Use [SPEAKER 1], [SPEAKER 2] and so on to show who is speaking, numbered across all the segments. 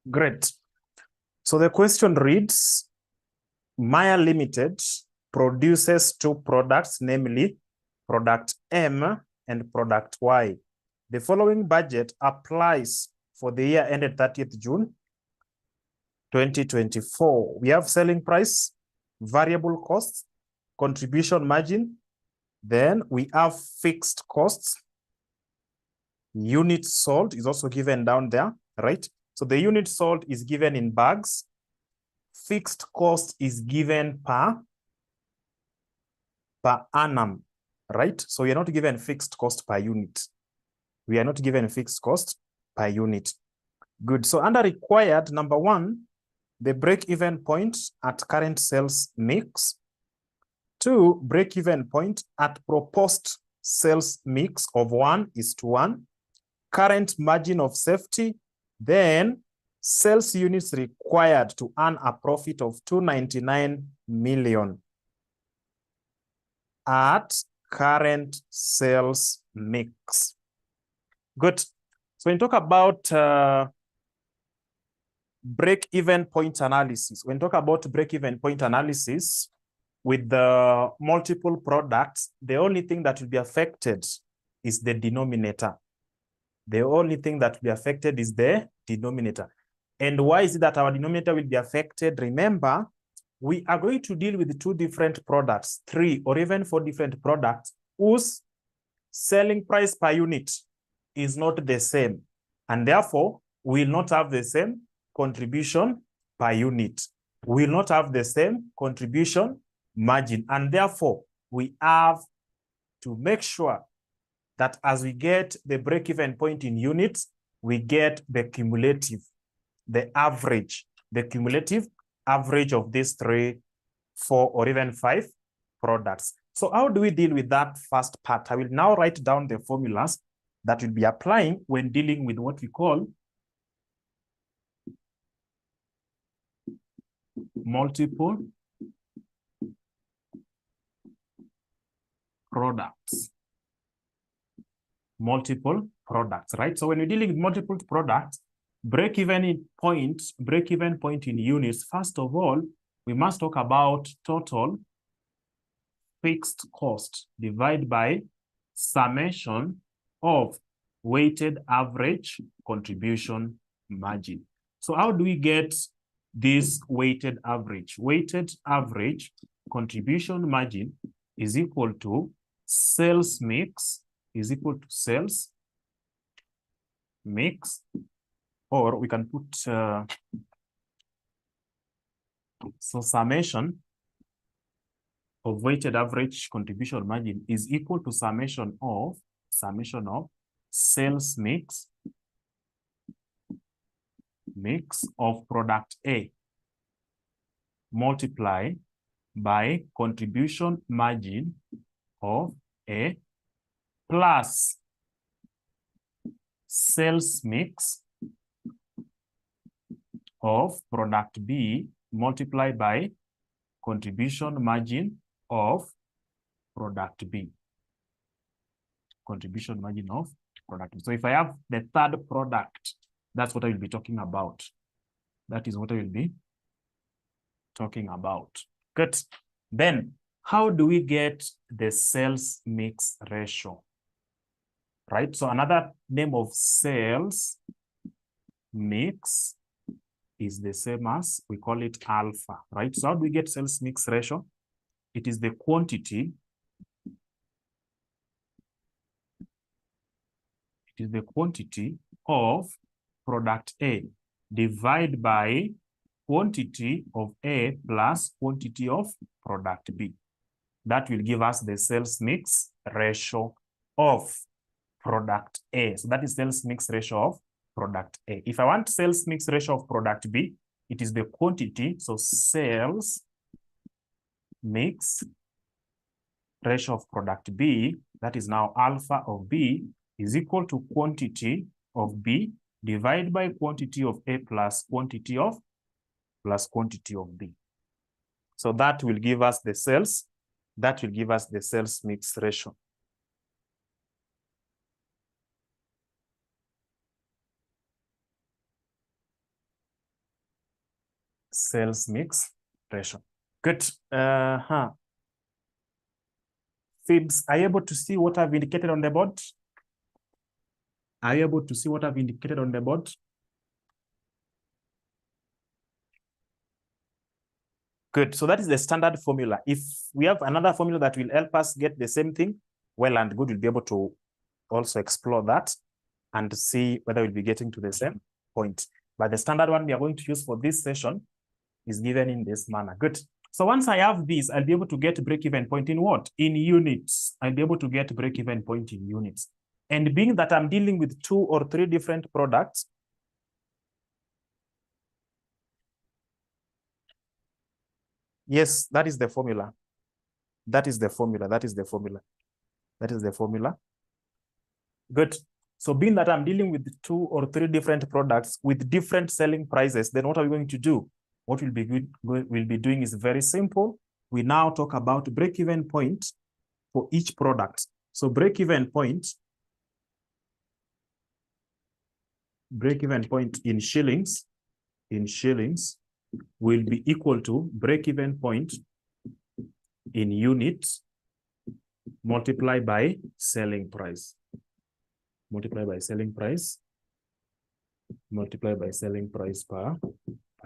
[SPEAKER 1] Great. So the question reads, Maya Limited produces two products, namely product M and product Y. The following budget applies for the year ended 30th June 2024. We have selling price, variable costs, contribution margin. Then we have fixed costs. Units sold is also given down there, right? So the unit sold is given in bags. Fixed cost is given per annum, right? So we are not given fixed cost per unit. We are not given fixed cost per unit. Good. So under required, number one, the break-even point at current sales mix. Two, break-even point at proposed sales mix of 1:1. Current margin of safety. Then sales units required to earn a profit of 299 million at current sales mix. Good. So when you talk about break-even point analysis, with the multiple products, the only thing that will be affected is the denominator. The only thing that will be affected is the denominator. And why is it that our denominator will be affected? Remember, we are going to deal with two different products, 3 or even 4 different products whose selling price per unit is not the same. And therefore, we will not have the same contribution per unit. We will not have the same contribution margin. And therefore, we have to make sure that as we get the break-even point in units, we get the cumulative, the average, the cumulative average of these 3, 4, or even 5 products. So how do we deal with that first part? I will now write down the formulas that will be applying when dealing with what we call multiple products. Multiple products, right? So when we're dealing with multiple products, break-even point in units, first of all, we must talk about total fixed cost divided by summation of weighted average contribution margin. So how do we get this weighted average? Weighted average contribution margin is equal to sales mix is equal to sales mix, or we can put so summation of weighted average contribution margin is equal to summation of sales mix of product A multiply by contribution margin of A plus sales mix of product B multiplied by contribution margin of product B. Contribution margin of product B. So if I have the third product, that's what I will be talking about. That is what I will be talking about. Good. Then, how do we get the sales mix ratio? Right, so another name of sales mix is the same as, we call it alpha, right? So how do we get sales mix ratio? It is the quantity, of product A divided by quantity of A plus quantity of product B. That will give us the sales mix ratio of product A. So that is sales mix ratio of product A. If I want sales mix ratio of product B, it is the quantity. So sales mix ratio of product B, that is now alpha of B, is equal to quantity of B divided by quantity of A plus quantity of B. So that will give us the sales. That will give us the sales mix ratio. sales mix ratio. Good. Fibs, are you able to see what I've indicated on the board? Are you able to see what I've indicated on the board? Good. So that is the standard formula. If we have another formula that will help us get the same thing, well and good, we'll be able to also explore that and see whether we'll be getting to the same point. But the standard one we are going to use for this session is given in this manner. Good. So once I have this, I'll be able to get break-even point in what? In units. I'll be able to get break-even point in units. And being that I'm dealing with 2 or 3 different products, yes, that is the formula. That is the formula. That is the formula. That is the formula. Good. So being that I'm dealing with 2 or 3 different products with different selling prices, then what are we going to do? What we'll be doing is very simple. We now talk about break-even point for each product. So break-even point in shillings will be equal to break-even point in units multiplied by selling price. Multiplied by selling price per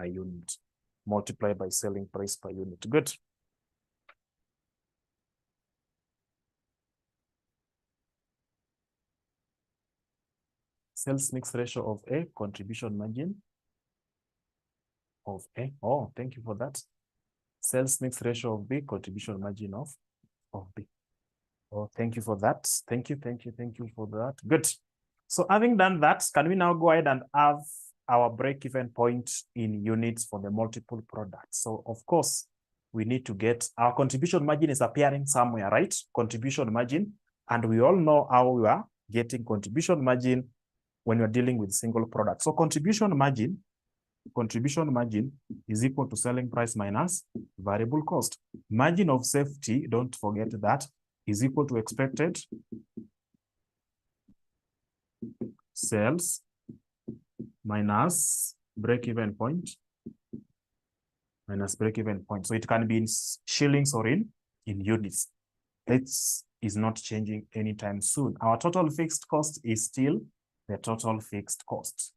[SPEAKER 1] unit. Multiplied by selling price per unit. Good. Sales mix ratio of A, contribution margin of A. Oh, thank you for that. Sales mix ratio of B, contribution margin of B. Oh, thank you for that. Thank you for that. Good. So having done that, can we now go ahead and have our break-even point in units for the multiple products? So of course, we need to get our contribution margin is appearing somewhere, right? Contribution margin. And we all know how we are getting contribution margin when you're dealing with single product. So contribution margin is equal to selling price minus variable cost. Margin of safety, don't forget that, is equal to expected sales minus break-even point. So it can be in shillings or in units. It is not changing anytime soon. Our total fixed cost is still the total fixed cost.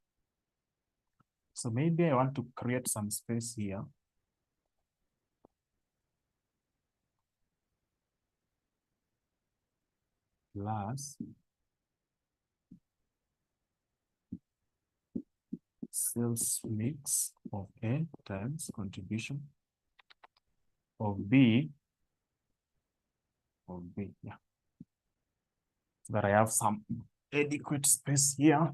[SPEAKER 1] So maybe I want to create some space here. Plus sales mix of A times contribution of B, yeah. So that I have some adequate space here.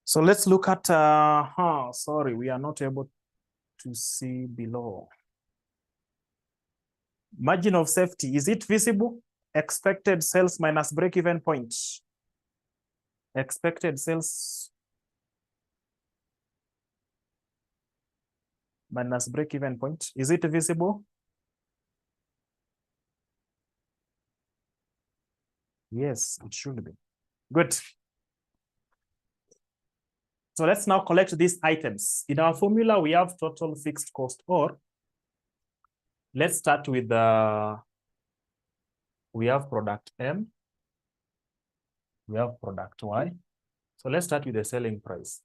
[SPEAKER 1] So let's look at, sorry, we are not able to see below. Margin of safety, is it visible? Expected sales minus break-even point. Expected sales minus break-even point. Is it visible? Yes, it should be. Good. So let's now collect these items. In our formula, we have total fixed cost, or let's start with we have product M, we have product Y. So let's start with the selling price.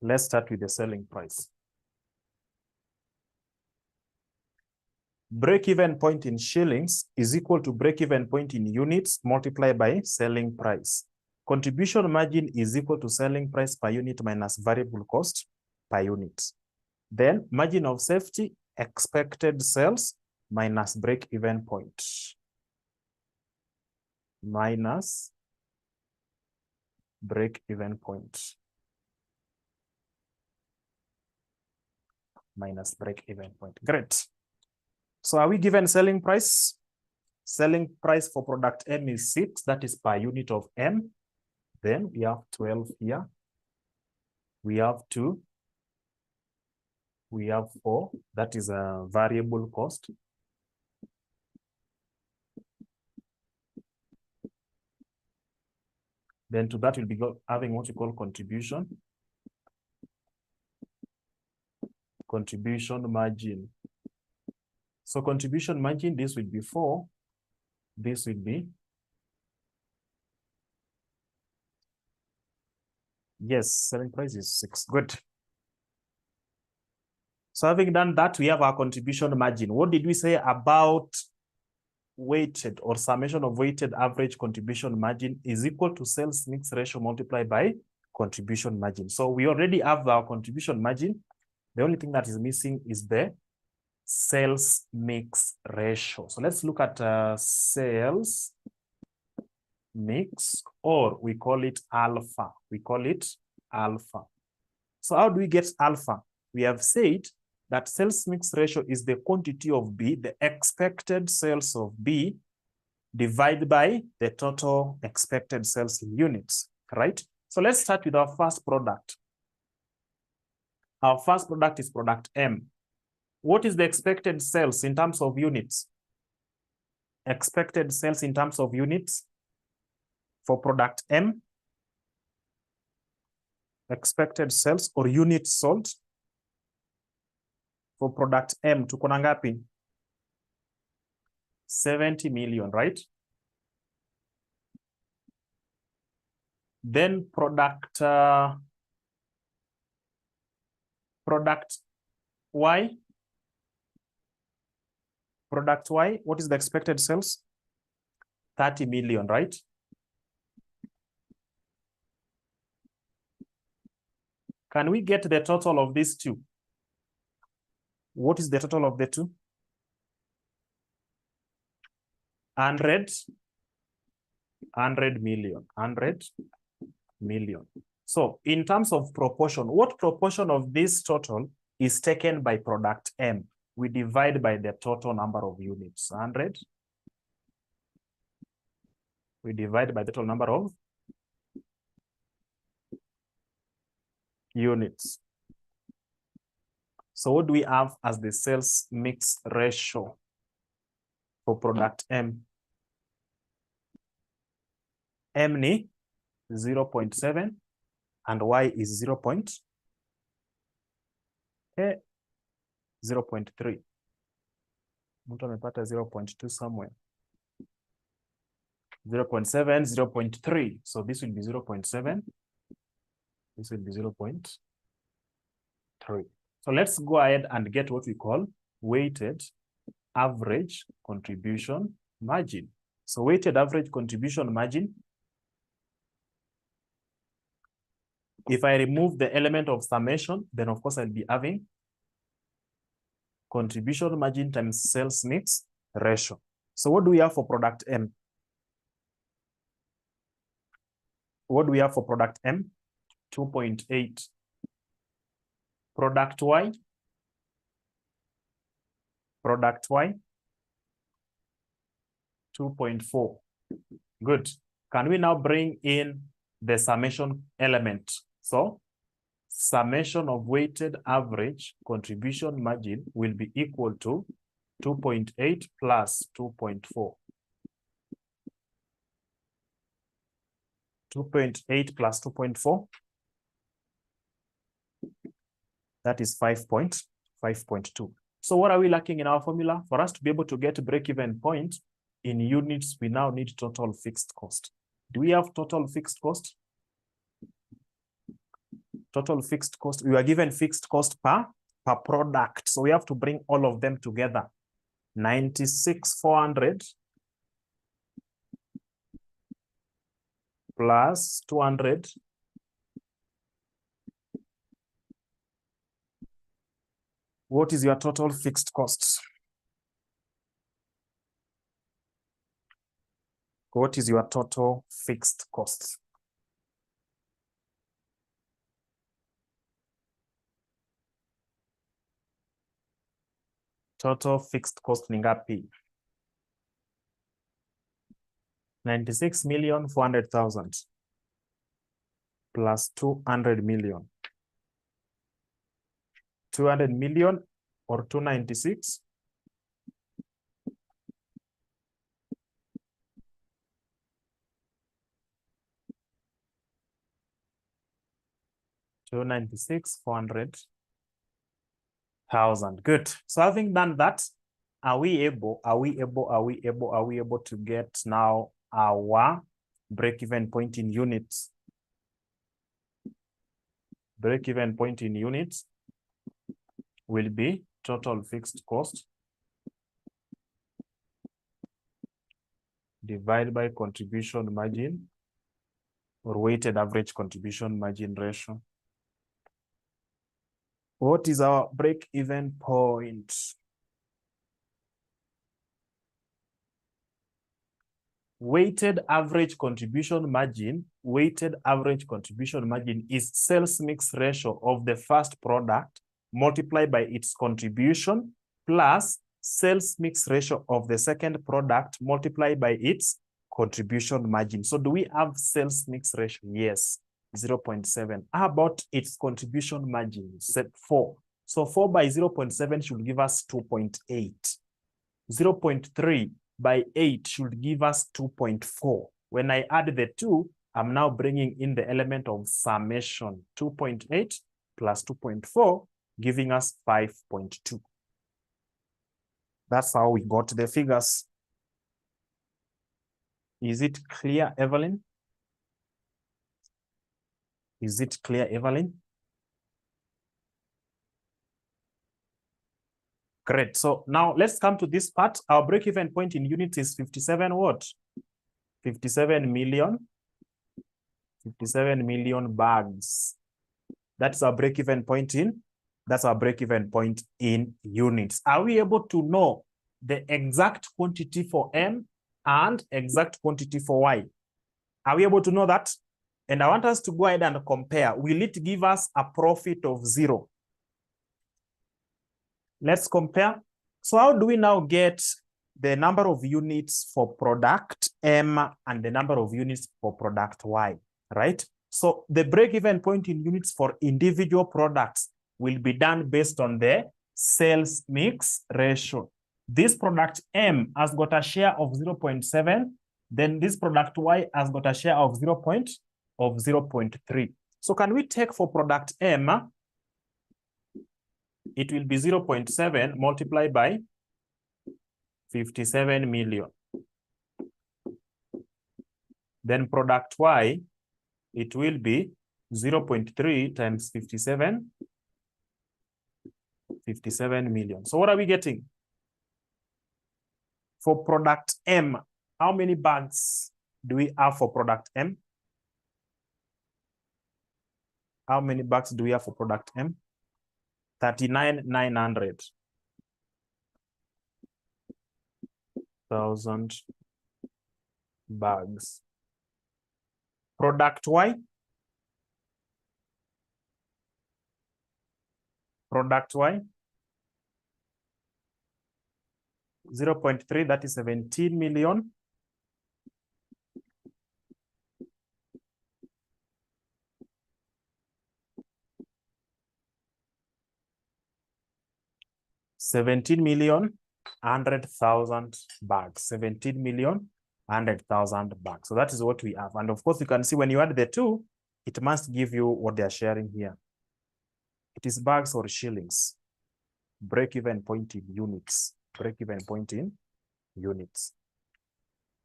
[SPEAKER 1] Let's start with the selling price. Break-even point in shillings is equal to break-even point in units multiplied by selling price. Contribution margin is equal to selling price per unit minus variable cost per unit. Then margin of safety, expected sales minus break-even point. Minus break-even point. Minus break-even point. Great. So are we given selling price? Selling price for product M is 6, that is per unit of M. Then we have 12 here. We have 2. we have 4. That is a variable cost. Then to that, we'll be having what we call contribution margin. So contribution margin, this will be 4. This will be, yes, selling price is 6. Good. So having done that, we have our contribution margin. What did we say about weighted or summation of weighted average contribution margin is equal to sales mix ratio multiplied by contribution margin. So we already have our contribution margin. The only thing that is missing is the sales mix ratio. So let's look at sales mix, or we call it alpha. We call it alpha. So how do we get alpha? We have said that sales mix ratio is the quantity of B, the expected sales of B, divided by the total expected sales in units, right? So let's start with our first product. Our first product is product M. What is the expected sales in terms of units? Expected sales in terms of units for product M. Expected sales or units sold for product M, tuko na ngapi? 70 million, right? Then product Y. Product Y, what is the expected sales? 30 million, right? Can we get the total of these two? What is the total of the two? 100 million. 100 million. So in terms of proportion, what proportion of this total is taken by product M? We divide by the total number of units. 100. We divide by the total number of units. So what do we have as the sales mix ratio for product M? M ni 0.7 and Y is 0.3. Mtu amepata 0.2 somewhere. 0.7, 0.3. So this will be 0.7. This will be 0.3. So let's go ahead and get what we call weighted average contribution margin. So weighted average contribution margin, if I remove the element of summation, then of course I'll be having contribution margin times sales mix ratio. So what do we have for product M? What do we have for product M? 2.8. Product Y? Product Y? 2.4. Good. Can we now bring in the summation element? So summation of weighted average contribution margin will be equal to 2.8 plus 2.4. 2.8 plus 2.4. That is 5.2. So what are we lacking in our formula? For us to be able to get break-even point in units, we now need total fixed cost. Do we have total fixed cost? Total fixed cost. We are given fixed cost per product. So we have to bring all of them together. 96,400 plus 200 What is your total fixed cost? What is your total fixed cost? Total fixed cost ni ngapi? 96,400,000 plus 200 million. 200 million or 296. $400,000. Good. So having done that, are we able to get now our break-even point in units? Break-even point in units will be total fixed cost divided by contribution margin or weighted average contribution margin ratio. What is our break-even point? Weighted average contribution margin is sales mix ratio of the first product multiplied by its contribution plus sales mix ratio of the second product multiplied by its contribution margin. So do we have sales mix ratio? Yes, 0.7. How about its contribution margin? Set 4. So 4 by 0.7 should give us 2.8. 0.3 by 8 should give us 2.4. When I add the 2, I'm now bringing in the element of summation. 2.8 plus 2.4, giving us 5.2. That's how we got the figures. Is it clear, Evelyn? Is it clear, Evelyn? Great. So now let's come to this part. Our break-even point in units is 57 what? 57 million. 57 million bags. That's our break-even point in. That's our break-even point in units. Are we able to know the exact quantity for M and exact quantity for Y? Are we able to know that? And I want us to go ahead and compare. Will it give us a profit of 0? Let's compare. So how do we now get the number of units for product M and the number of units for product Y, right? So the break-even point in units for individual products will be done based on the sales mix ratio. This product M has got a share of 0.7. Then this product Y has got a share of 0.3. So can we take for product M, it will be 0.7 multiplied by 57 million. Then product Y, it will be 0.3 times 57 million. So what are we getting? For product M, how many bags do we have for product M? How many bags do we have for product M? 39,900,000 bags. Product Y? Product Y? 0.3, that is 17 million. $17,100,000 bags. 17,100,000 bags. So that is what we have. And of course, you can see when you add the two, it must give you what they are sharing here. It is bags or shillings. Break-even point in units. Break-even point in units.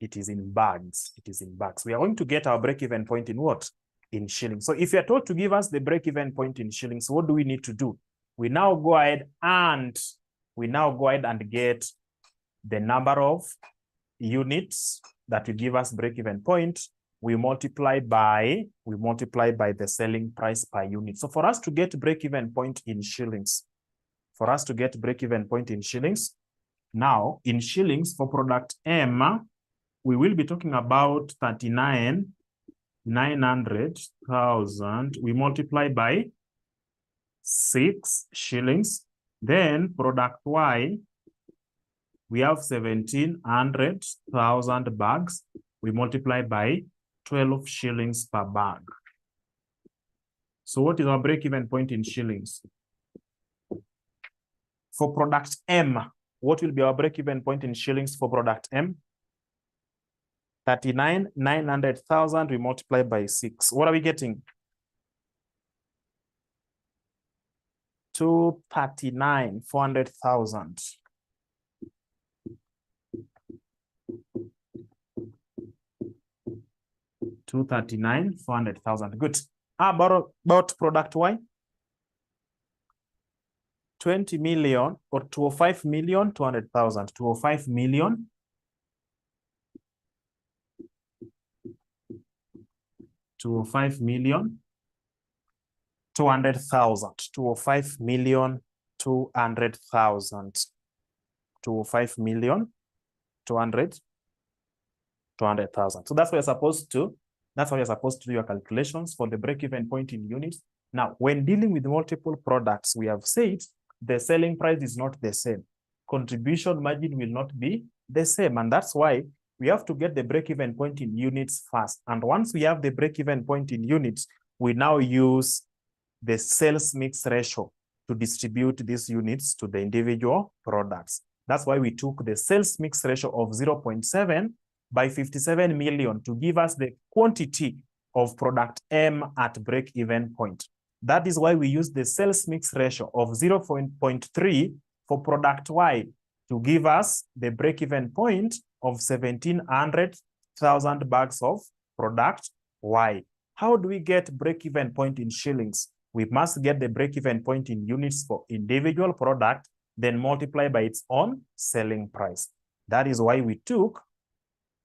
[SPEAKER 1] It is in bags. It is in bags. We are going to get our break-even point in what? In shillings. So if you are told to give us the break-even point in shillings, what do we need to do? We now go ahead and get the number of units that will give us break-even point. We multiply by the selling price per unit. So for us to get break-even point in shillings, now in shillings for product M, we will be talking about 39,900,000. We multiply by 6 shillings. Then product Y, we have 1,700,000 bags. We multiply by 12 shillings per bag. So what is our break-even point in shillings? For product M, what will be our break-even point in shillings for product M? 39,900,000 we multiply by 6. What are we getting? 239,400,000. 239,400,000. Good. How about product Y? 20 million or 205,200,000. 205 million. 205 million. 200,000. 205 million. 200,000. 205 million. 200,000. So that's what you're supposed to. That's how you're supposed to do your calculations for the break-even point in units. Now, when dealing with multiple products, we have said the selling price is not the same. Contribution margin will not be the same. And that's why we have to get the break-even point in units first. And once we have the break-even point in units, we now use the sales mix ratio to distribute these units to the individual products. That's why we took the sales mix ratio of 0.7 by 57 million to give us the quantity of product M at break-even point. That is why we use the sales mix ratio of 0.3 for product Y to give us the break-even point of 1,700,000 bags of product Y. How do we get break-even point in shillings? We must get the break-even point in units for individual product, then multiply by its own selling price. That is why we took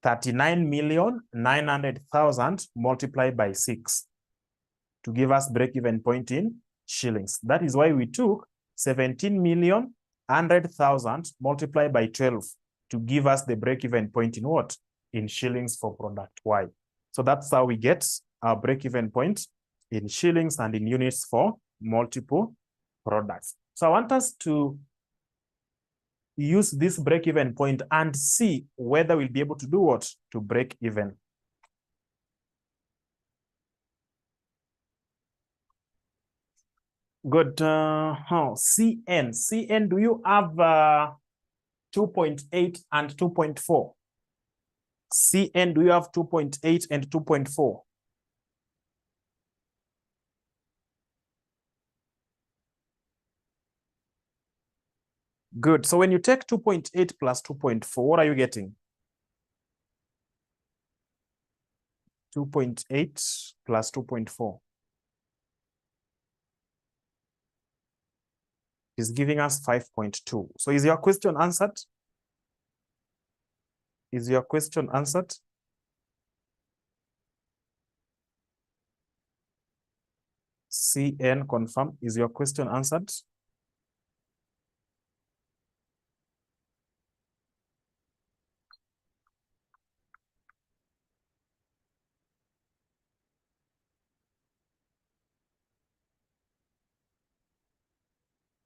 [SPEAKER 1] 39,900,000 multiplied by 6 to give us break-even point in shillings. That is why we took 17,100,000 multiplied by 12 to give us the break-even point in what? In shillings for product Y. So that's how we get our break-even point in shillings and in units for multiple products. So I want us to use this break-even point and see whether we'll be able to do what? To break even. Good. CN, do you have 2.8 and 2.4? CN, do you have 2.8 and 2.4? Good. So when you take 2.8 plus 2.4, what are you getting? 2.8 plus 2.4 is giving us 5.2. So is your question answered? Is your question answered? CN confirm. Is your question answered?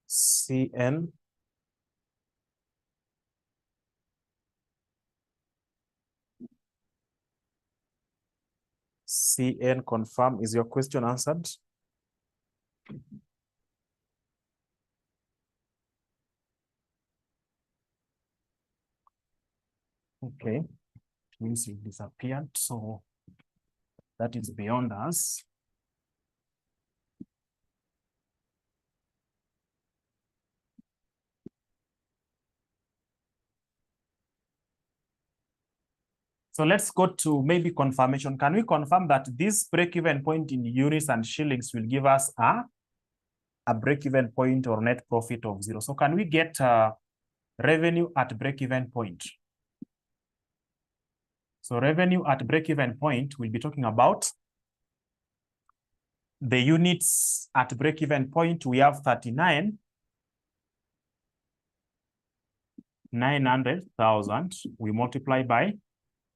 [SPEAKER 1] CN. CN confirm. Is your question answered? Okay. It means you disappeared. So that is beyond us. So let's go to maybe confirmation. Can we confirm that this break-even point in units and shillings will give us a break-even point or net profit of 0? So can we get revenue at break-even point? So revenue at break-even point, we'll be talking about the units at break-even point. We have 39,900,000. We multiply by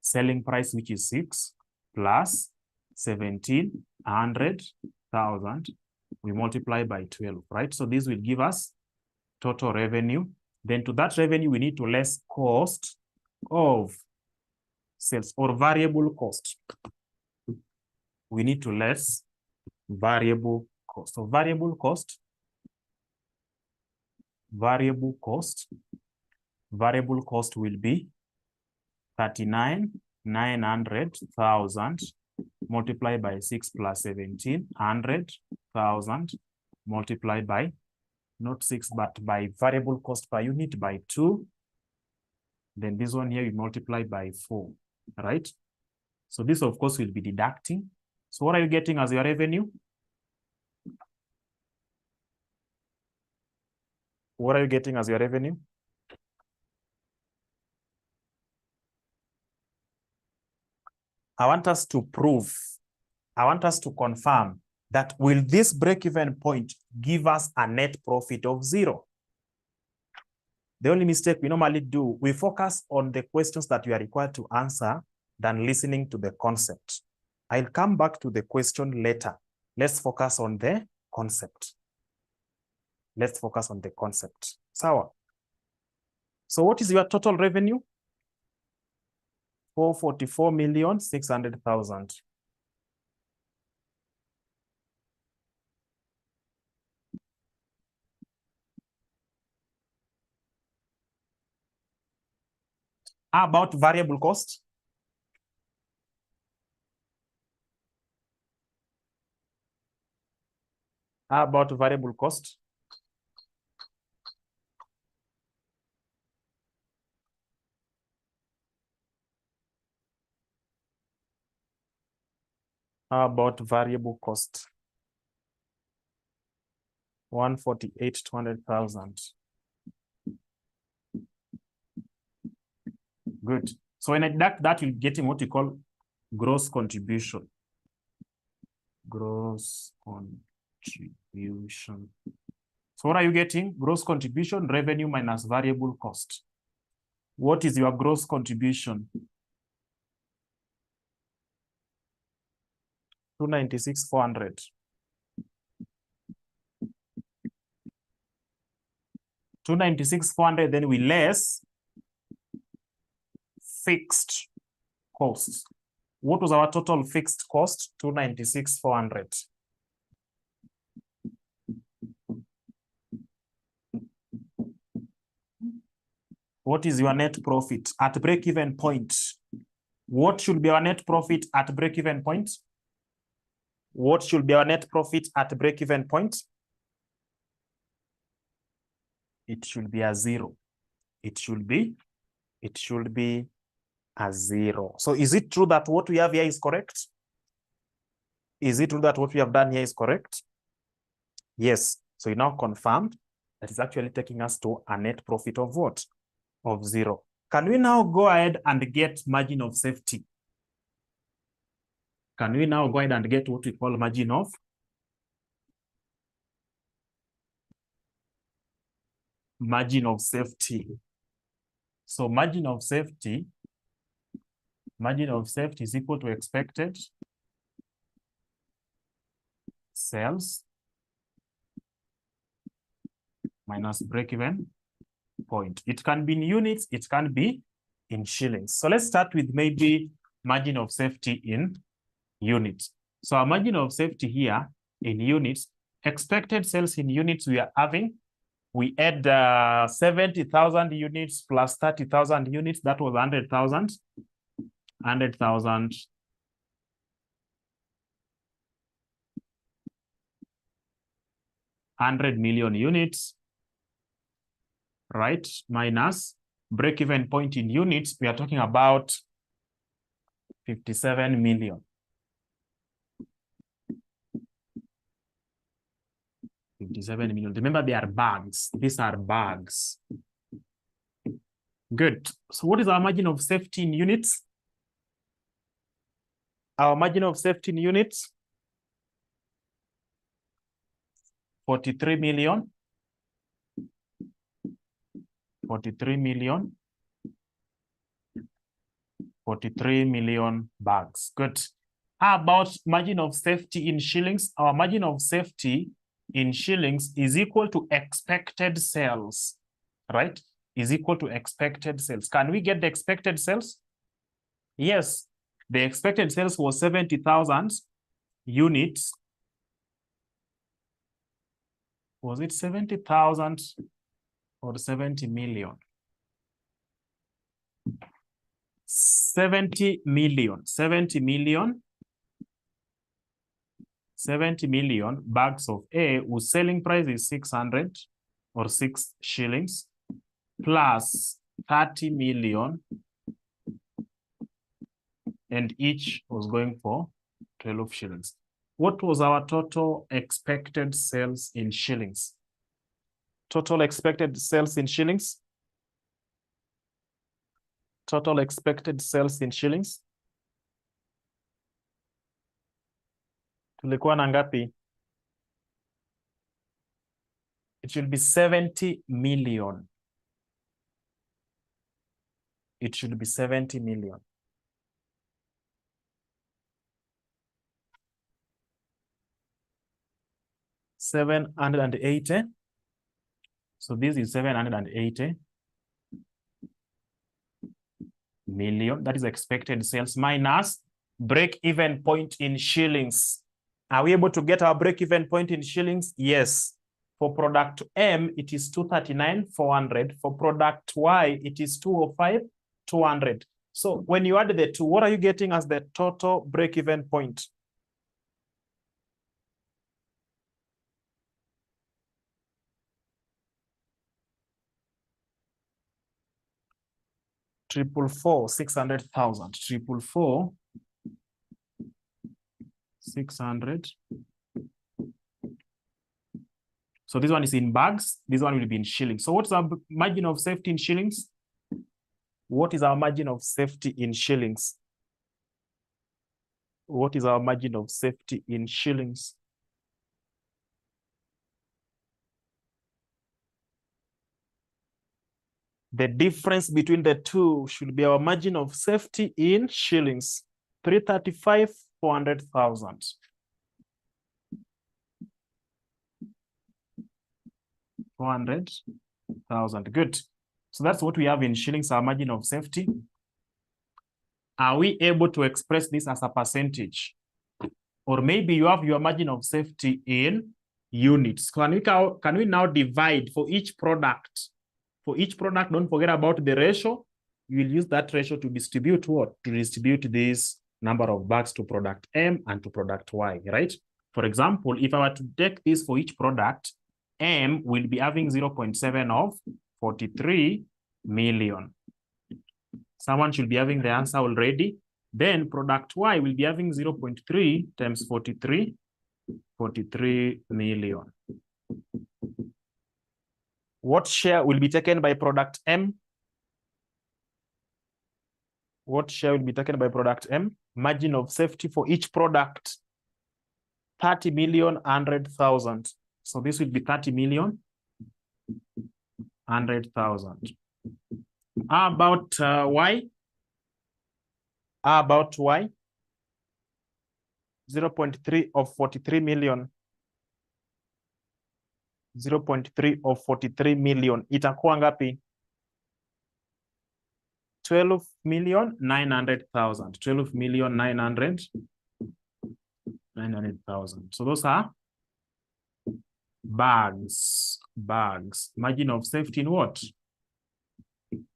[SPEAKER 1] selling price, which is 6, plus 1,700,000. We multiply by 12, right? So this will give us total revenue. Then to that revenue, we need to less cost of sales or variable cost. We need to less variable cost. So variable cost variable cost will be 39,900,000 multiplied by 6 plus 1,700,000 multiplied by not 6 but by variable cost per unit by 2. Then this one here we multiply by 4, right? So this of course will be deducting. So what are you getting as your revenue? What are you getting as your revenue? I want us to confirm that will this break-even point give us a net profit of 0? The only mistake we normally do, we focus on the questions that you are required to answer than listening to the concept. I'll come back to the question later. Let's focus on the concept. Let's focus on the concept. So what is your total revenue? 444,600,000. How about variable cost? How about variable cost? How about variable cost? 148,200,000. Good. So when I deduct that, you're getting what you call gross contribution. Gross contribution. So what are you getting? Gross contribution, revenue minus variable cost. What is your gross contribution? 296,400. 296,400, then we less fixed costs. What was our total fixed cost? 296,400. What is your net profit at break-even point? What should be our net profit at break-even point? What should be our net profit at break-even point? It should be a 0. It should be a 0. So is it true that what we have here is correct? Is it true that what we have done here is correct? Yes. So you now confirmed that it's actually taking us to a net profit of what? Of 0. Can we now go ahead and get margin of safety? Can we now go ahead and get what we call margin of safety? So margin of safety is equal to expected sales minus break-even point. It can be in units, it can be in shillings. So let's start with maybe margin of safety in units. So our margin of safety here in units, expected sales in units we are having, we add 70,000 units plus 30,000 units, that was 100,000. 100,000. 100 million units, right? Minus break-even point in units, we are talking about 57 million. 57 million. Remember, they are bags. These are bags. Good. So what is our margin of safety in units? Our margin of safety in units, 43 million. 43 million. 43 million bags. Good. How about margin of safety in shillings? Our margin of safety in shillings is equal to expected sales, right? Is equal to expected sales. Can we get the expected sales? Yes. The expected sales was 70,000 units. Was it 70,000 or 70 million. 70 million bags of A whose selling price is 600 or 6 shillings plus 30 million, and each was going for 12 shillings. What was our total expected sales in shillings? Total expected sales in shillings? Total expected sales in shillings? Tulikuwa na ngapi? It should be 70 million. It should be 70 million. $780. So this is 780 million. That is expected sales minus break-even point in shillings. Are we able to get our break-even point in shillings? Yes. For product M, it is 239,400. For product Y, it is 205,200. So when you add the two, what are you getting as the total break-even point? Triple four, 600,000. 600. So this one is in bags. This one will be in shillings. So what's our margin of safety in shillings? What is our margin of safety in shillings? What is our margin of safety in shillings? The difference between the two should be our margin of safety in shillings. 335, 400,000. 400,000. Good. So that's what we have in shillings, our margin of safety. Are we able to express this as a percentage? Or maybe you have your margin of safety in units. Can we now divide for each product? For each product, don't forget about the ratio. You will use that ratio to distribute what? To distribute this number of bags to product M and to product Y, right? For example, if I were to take this for each product, M will be having 0.7 of 43 million. Someone should be having the answer already. Then product Y will be having 0.3 times 43 million. What share will be taken by product M? What share will be taken by product M? Margin of safety for each product, 30 million, 100,000. So this will be 30 million, 100,000. How about Y? How about Y? 0.3 of 43 million. 0.3 of 43 million. Itakuwa ngapi? 12,900,000. 12,900,000. So those are bags. Margin of safety in what?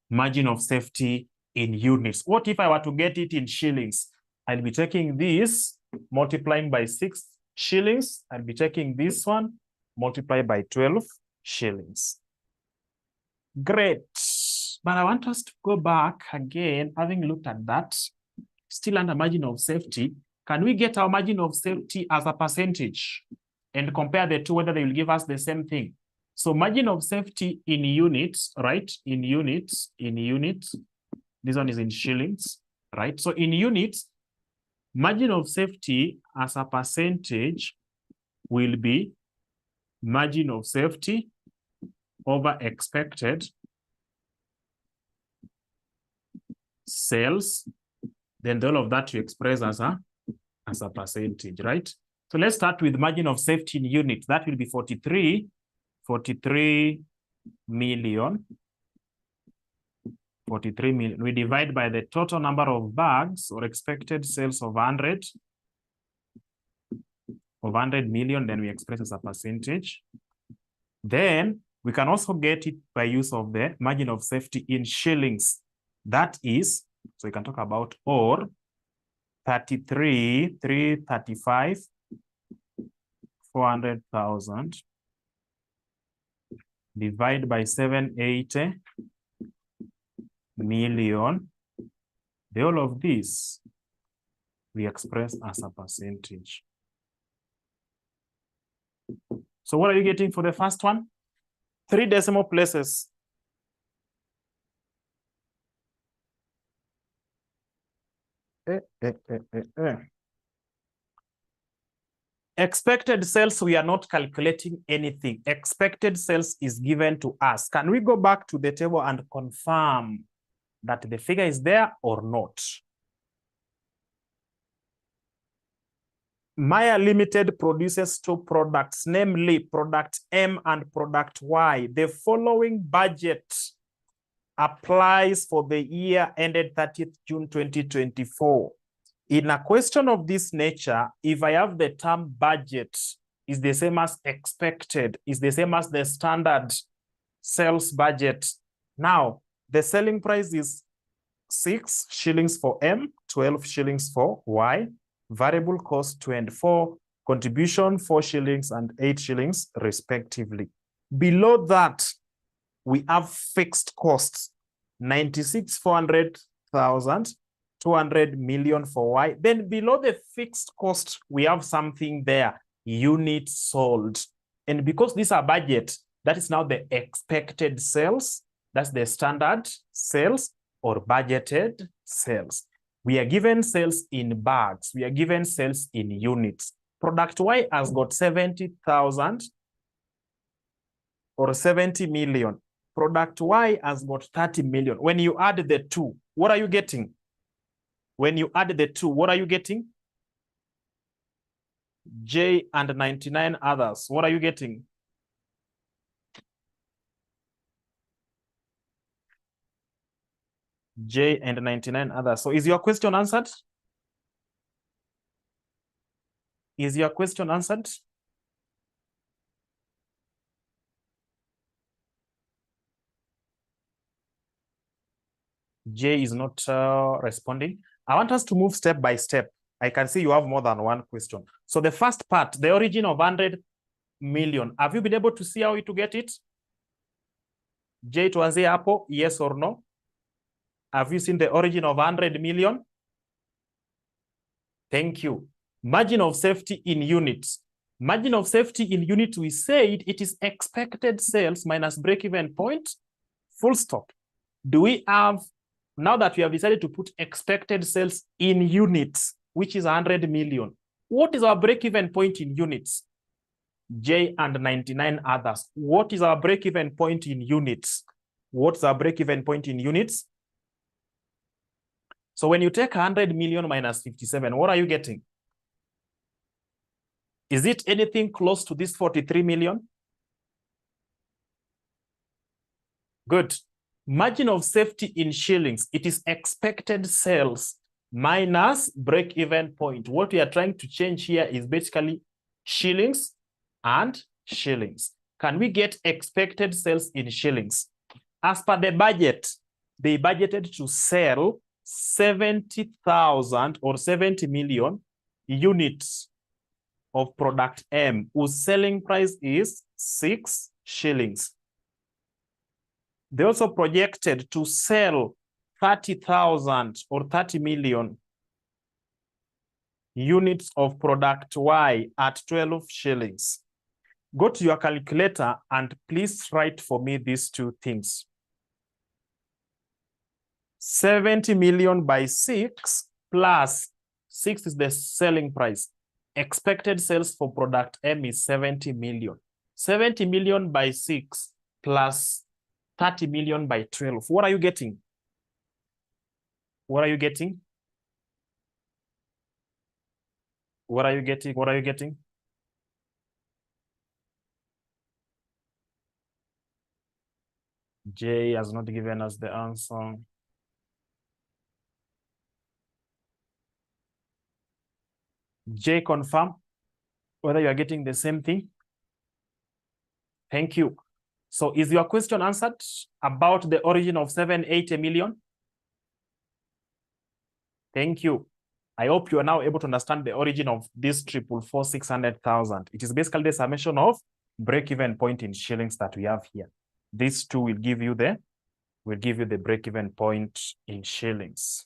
[SPEAKER 1] Margin of safety in units. What if I were to get it in shillings? I'll be taking this, multiplying by 6 shillings. I'll be taking this one, multiplied by 12 shillings. Great. But I want us to go back again, having looked at that, still under margin of safety. Can we get our margin of safety as a percentage and compare the two, whether they will give us the same thing? So margin of safety in units, right? In units. This one is in shillings, right? So in units, margin of safety as a percentage will be margin of safety over expected sales. Then all of that you express as a percentage, right? So let's start with margin of safety in units. That will be 43 million. 43 million. We divide by the total number of bags or expected sales of 100 million, then we express as a percentage. Then We can also get it by use of the margin of safety in shillings. That is, so we can talk about or 335, 400,000 divide by 780 million. The whole of this we express as a percentage. So what are you getting for the first one? 3 decimal places. Expected sales, we are not calculating anything. Expected sales is given to us. Can we go back to the table and confirm that the figure is there or not? Maya Limited produces 2 products, namely product M and product Y. The following budget applies for the year ended 30th June 2024. In a question of this nature, if I have the term budget is the same as expected, is the same as the standard sales budget. Now, the selling price is 6 shillings for M, 12 shillings for Y, variable cost 2 and 4, contribution 4 shillings and 8 shillings respectively. Below that, we have fixed costs, 96,400,000, 200 million for Y. Then below the fixed cost, we have something there, units sold. And because these are budget, that is now the expected sales. That's the standard sales or budgeted sales. We are given sales in bags. We are given sales in units. Product Y has got 70,000 or 70 million. Product Y has got 30 million. When you add the two, what are you getting? When you add the two, what are you getting? J and 99 others. What are you getting? J and 99 others. So is your question answered? Is your question answered? J is not responding. I want us to move step by step. I can see you have more than one question. So the first part, the origin of 100 million. Have you been able to see how to get it? J tuanzie hapo, yes or no? Have you seen the origin of 100 million? Thank you. Margin of safety in units. Margin of safety in units, we said it is expected sales minus break-even point, full stop. Do we have, now that we have decided to put expected sales in units, which is 100 million, what is our break-even point in units? J and 99 others. What is our break-even point in units? What's our break-even point in units? So when you take 100 million minus 57, what are you getting? Is it anything close to this 43 million? Good. Margin of safety in shillings, it is expected sales minus break-even point. What we are trying to change here is basically shillings and shillings. Can we get expected sales in shillings? As per the budget, they budgeted to sell 70,000 or 70 million units of product M, whose selling price is 6 shillings. They also projected to sell 30,000 or 30 million units of product Y at 12 shillings. Go to your calculator and please write for me these two things. 70 million by 6 plus 6 is the selling price. Expected sales for product M is 70 million. 70 million by 6 plus 30 million by 12. What are you getting? What are you getting? What are you getting? What are you getting? J has not given us the answer. J, confirm whether you are getting the same thing. Thank you. So is your question answered about the origin of 780 million? Thank you. I hope you are now able to understand the origin of this 444,600,000. It is basically the summation of break-even point in shillings that we have here. These two will give you the break-even point in shillings.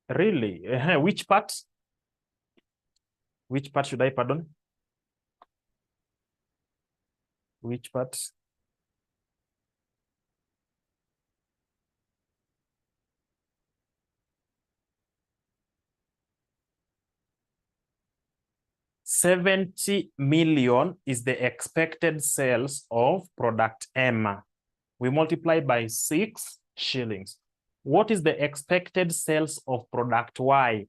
[SPEAKER 1] Really? Which part? Which part should I pardon? Which part? $70 million is the expected sales of product M. We multiply by 6 shillings. What is the expected sales of product Y?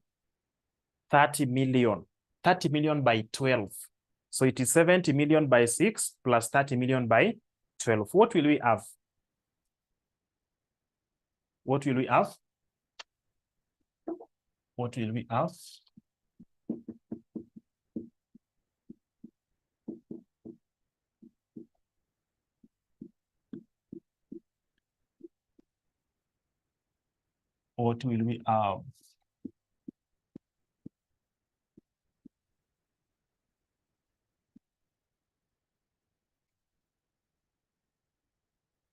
[SPEAKER 1] 30 million. 30 million by 12. So it is 70 million by 6 plus 30 million by 12. What will we have? What will we have? What will we have? What will we have?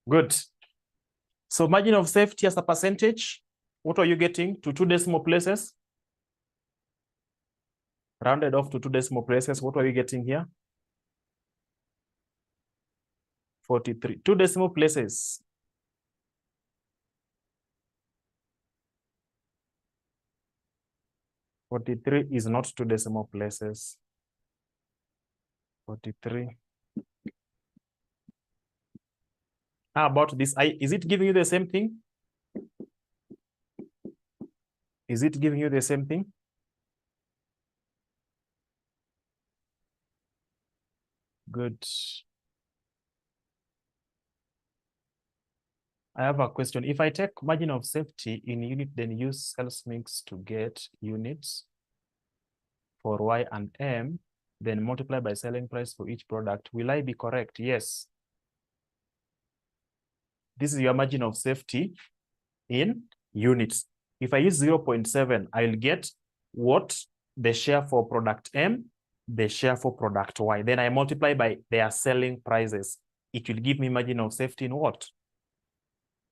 [SPEAKER 1] Good. So margin of safety as a percentage, what are you getting to 2 decimal places? Rounded off to 2 decimal places, what are you getting here? 43. 2 decimal places. $43 is not 2 decimal places. 43. How about this? Is it giving you the same thing? Is it giving you the same thing? Good. I have a question. If I take margin of safety in unit, then use sales mix to get units for Y and M, then multiply by selling price for each product, will I be correct? Yes. This is your margin of safety in units. If I use 0.7, I'll get what? The share for product M, the share for product Y. Then I multiply by their selling prices. It will give me margin of safety in what?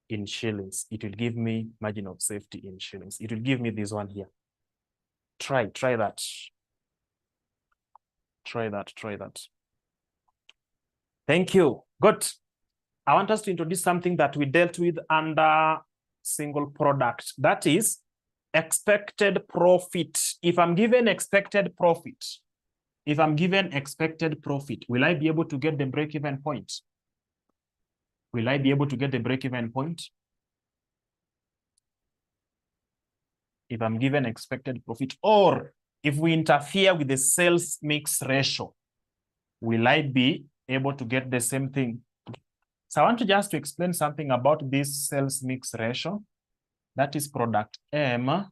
[SPEAKER 1] In shillings. It will give me margin of safety in shillings. It will give me this one here. Try that. Try that. Thank you. Good. I want us to introduce something that we dealt with under single product. That is expected profit. If I'm given expected profit, will I be able to get the break-even point? Will I be able to get the break-even point? If I'm given expected profit, or if we interfere with the sales mix ratio, will I be able to get the same thing? So I want to just explain something about this sales mix ratio. That is product M,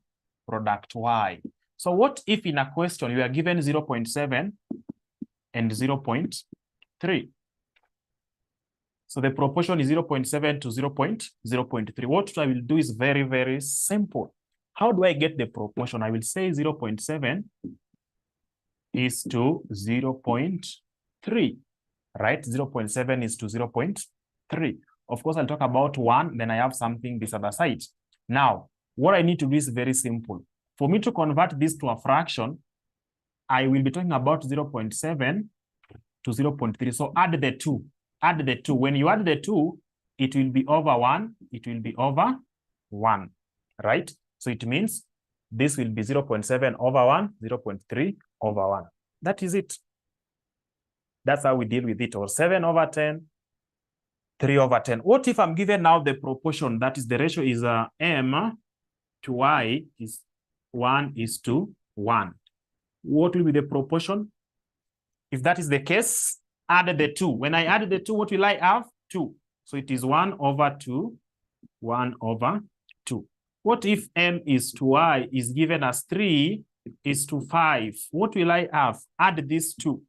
[SPEAKER 1] product Y. So what if in a question you are given 0.7 and 0.3? So the proportion is 0.7 to 0.3. What I will do is very, very simple. How do I get the proportion? I will say 0.7 is to 0.3, right? 0.7 is to 0.3. Of course, I'll talk about 1, then I have something this other side. Now, what I need to do is very simple. For me to convert this to a fraction, I will be talking about 0.7 to 0.3. So add the 2. Add the 2. When you add the 2, it will be over 1. It will be over 1, right? So it means this will be 0.7 over 1, 0.3 over 1. That is it. That's how we deal with it. Or 7 over 10, 3 over 10. What if I'm given now the proportion, that is the ratio is M to Y is 1:1. What will be the proportion? If that is the case, add the 2. When I add the 2, what will I have? 2. So it is 1 over 2, 1 over 2. What if M is to Y is given as 3:5? What will I have? Add these 2.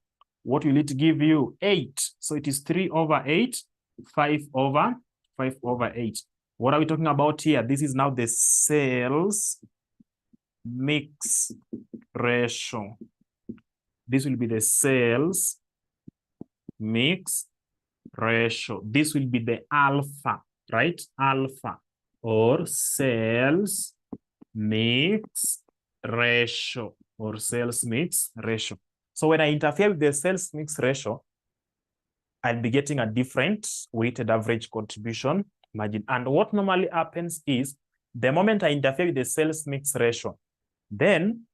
[SPEAKER 1] what will it give you? 8. So it is 3/8, 5/8. What are we talking about here? This is now the sales mix ratio. This will be the sales mix ratio. This will be the alpha, right? Alpha, or sales mix ratio, or sales mix ratio. So when I interfere with the sales mix ratio, I'll be getting a different weighted average contribution margin. And what normally happens is, the moment I interfere with the sales mix ratio, then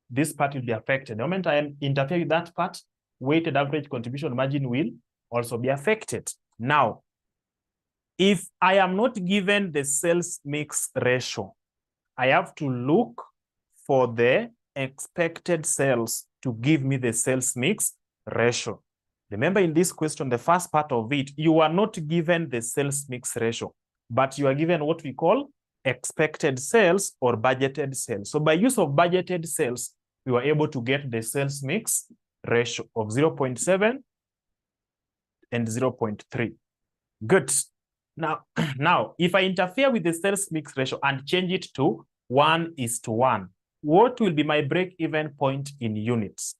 [SPEAKER 1] this part will be affected. The moment I interfere with that part, weighted average contribution margin will also be affected. Now, if I am not given the sales mix ratio, I have to look for the expected sales to give me the sales mix ratio. Remember, in this question, the first part of it, you are not given the sales mix ratio, but you are given what we call expected sales or budgeted sales. So by use of budgeted sales, we were able to get the sales mix ratio of 0.7 and 0.3. Good. Now, if I interfere with the sales mix ratio and change it to 1:1, what will be my break-even point in units?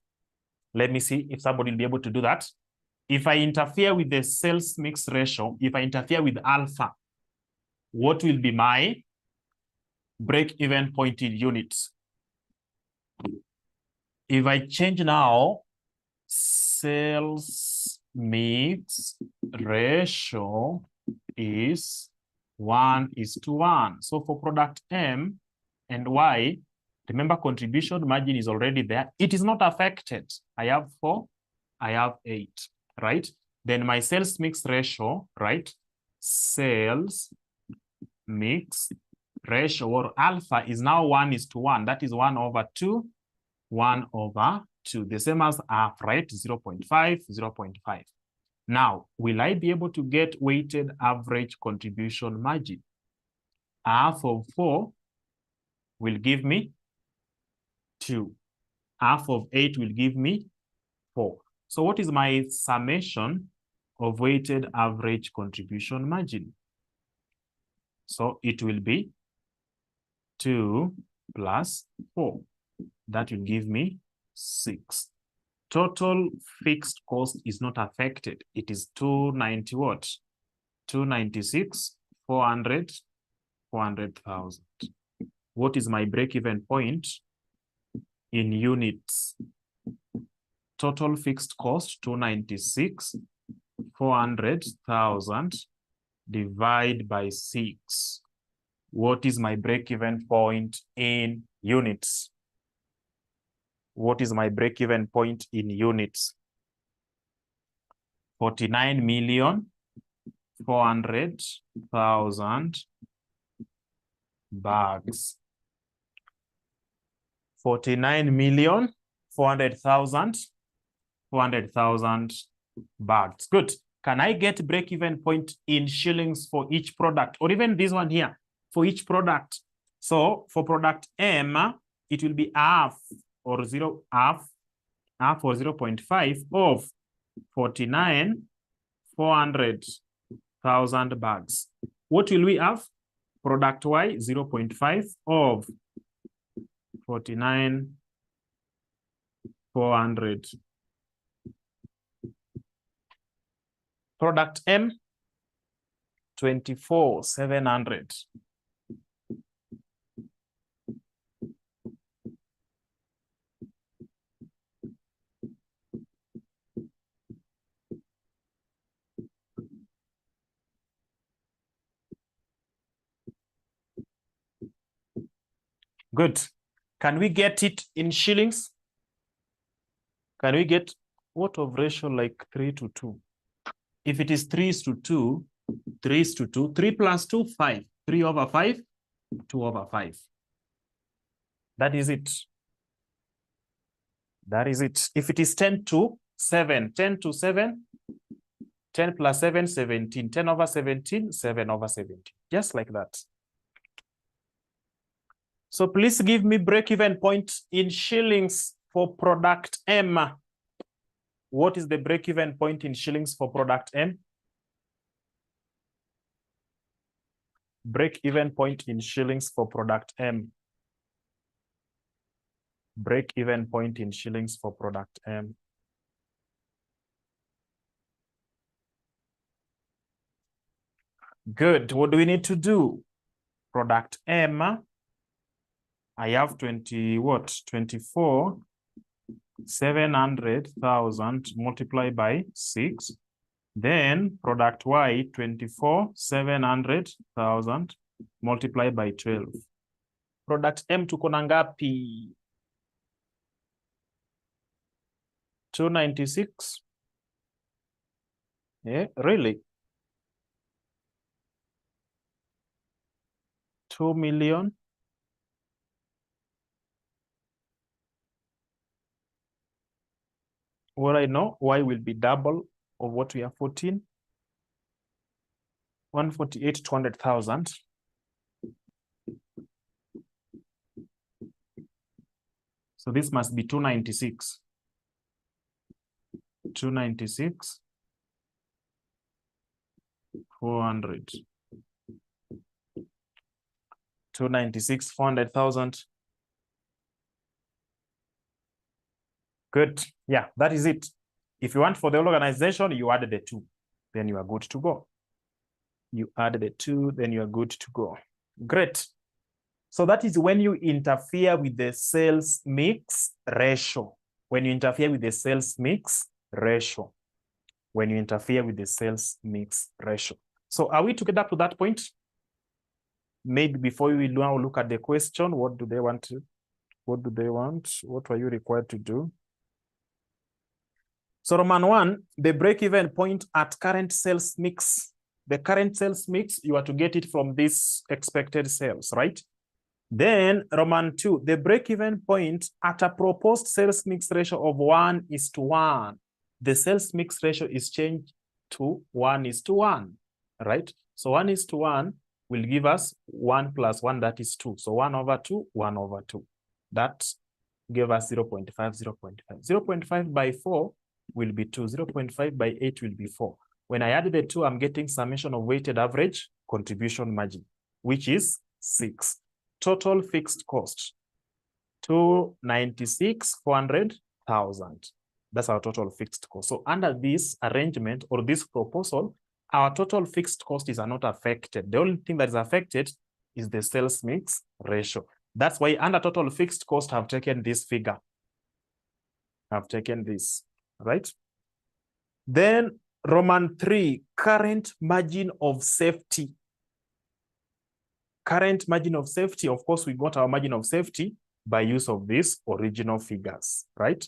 [SPEAKER 1] Let me see if somebody will be able to do that. If I interfere with the sales mix ratio, if I interfere with alpha, what will be my break-even point in units? If I change now sales mix ratio is 1:1. So for product M and Y, remember contribution margin is already there. It is not affected. I have 4, I have 8, right? Then my sales mix ratio, right? Sales mix ratio, or alpha, is now 1:1. That is 1/2, 1/2. The same as half, right? 0.5, 0.5. Now, will I be able to get weighted average contribution margin? Half of 4 will give me 2. Half of 8 will give me 4. So what is my summation of weighted average contribution margin? So it will be 2 plus 4. That will give me 6. Total fixed cost is not affected. It is 290 what? 296, 400,000. What is my break-even point in units? Total fixed cost 296, 400,000 divide by 6. What is my break-even point in units? What is my break-even point in units? 49,400,000 bags. 49,400,000 bags. Good. Can I get break-even point in shillings for each product, or even this one here for each product? So for product M, it will be half or 0.5 of 49,400,000 bags. What will we have? Product Y, 0.5 of 49,400. Product M, 24,700. Good. Can we get it in shillings? Can we get what of ratio like 3:2? If it is 3:2, 3:2, 3 plus 2, 5. 3/5, 2/5. That is it. That is it. If it is 10:7, 10:7, 10 plus 7, 17. 10/17, 7/17. Just like that. So please give me break-even point in shillings for product M. what is the break-even point in shillings for product M? Break-even point in shillings for product M. Break-even point in shillings for product M. Good. What do we need to do? Product M, I have 700,000 multiplied by 6. Then product Y, 700,000 multiplied by 12. Product M tuko na ngapi? 296. Yeah, really? 2 million. What I know, Y will be double of what we are 14. 148, 200,000. So this must be 296. 296, 400. 296, 400,000. Good. Yeah, that is it. If you want for the whole organization, you add the 2, then you are good to go. You add the 2, then you are good to go. Great. So that is when you interfere with the sales mix ratio. When you interfere with the sales mix ratio. When you interfere with the sales mix ratio. So are we together up to that point? Maybe before we now look at the question, what do they want to? What do they want? What are you required to do? So Roman 1, the break-even point at current sales mix. The current sales mix, you are to get it from this expected sales, right? Then Roman 2, the break-even point at a proposed sales mix ratio of 1:1. The sales mix ratio is changed to 1:1, right? So 1:1 will give us 1 plus 1, that is 2. So 1/2, 1/2. That gave us 0.5, 0.5. 0.5 by 4 will be 2. 0.5 by 8 will be 4. When I add the 2, I'm getting summation of weighted average contribution margin, which is 6. Total fixed cost, 296,400,000. That's our total fixed cost. So under this arrangement or this proposal, our total fixed costs are not affected. The only thing that is affected is the sales mix ratio. That's why under total fixed cost, I've taken this figure. I've taken this, right? Then Roman 3, current margin of safety. Current margin of safety, of course, we got our margin of safety by use of these original figures, right?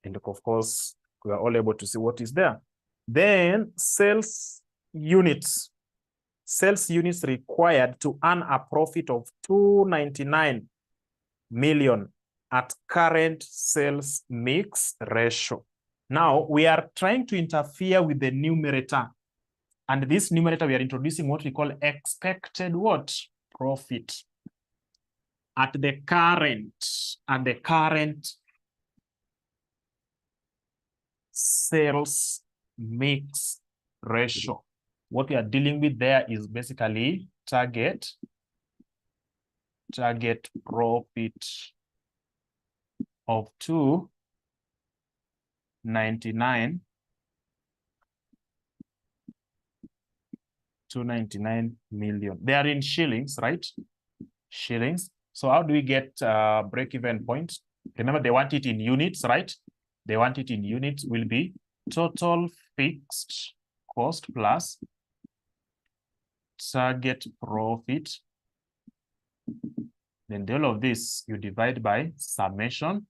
[SPEAKER 1] And of course, we are all able to see what is there. Then sales units. Sales units required to earn a profit of 299 million at current sales mix ratio. Now, we are trying to interfere with the numerator. And this numerator, we are introducing what we call expected what? Profit. At the current sales mix ratio. What we are dealing with there is basically target profit of 299 million. They are in shillings, right? Shillings. So how do we get break-even point? Remember, they want it in units, right? They want it in units will be total fixed cost plus target profit. Then all of this you divide by summation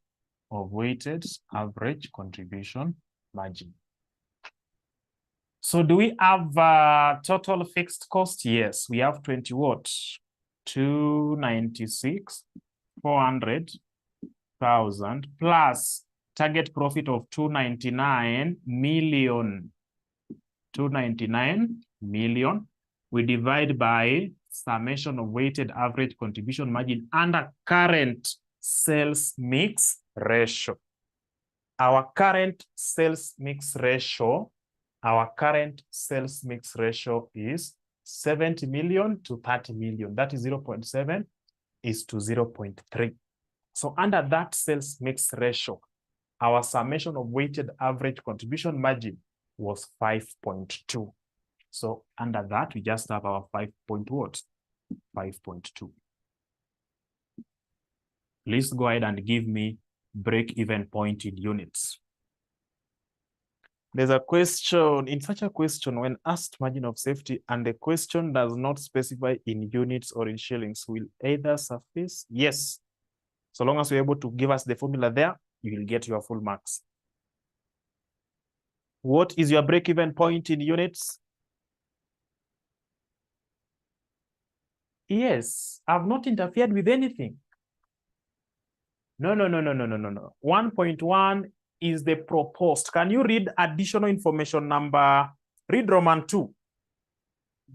[SPEAKER 1] of weighted average contribution margin. So do we have total fixed cost? Yes, we have 20 what? 296,400,000 plus target profit of 299 million. 299 million. We divide by summation of weighted average contribution margin under current sales mix ratio. our current sales mix ratio, is 70 million to 30 million. That is 0.7 is to 0.3. So under that sales mix ratio, our summation of weighted average contribution margin was 5.2. So under that, we just have our 5.2. Please go ahead and give me break-even point in units. There's a question, in such a question, when asked margin of safety and the question does not specify in units or in shillings, will either suffice? Yes. So long as you're able to give us the formula there, you will get your full marks. What is your break-even point in units? Yes, I've not interfered with anything. No. 1.1 is the proposed. Can you read additional information number? Read Roman 2.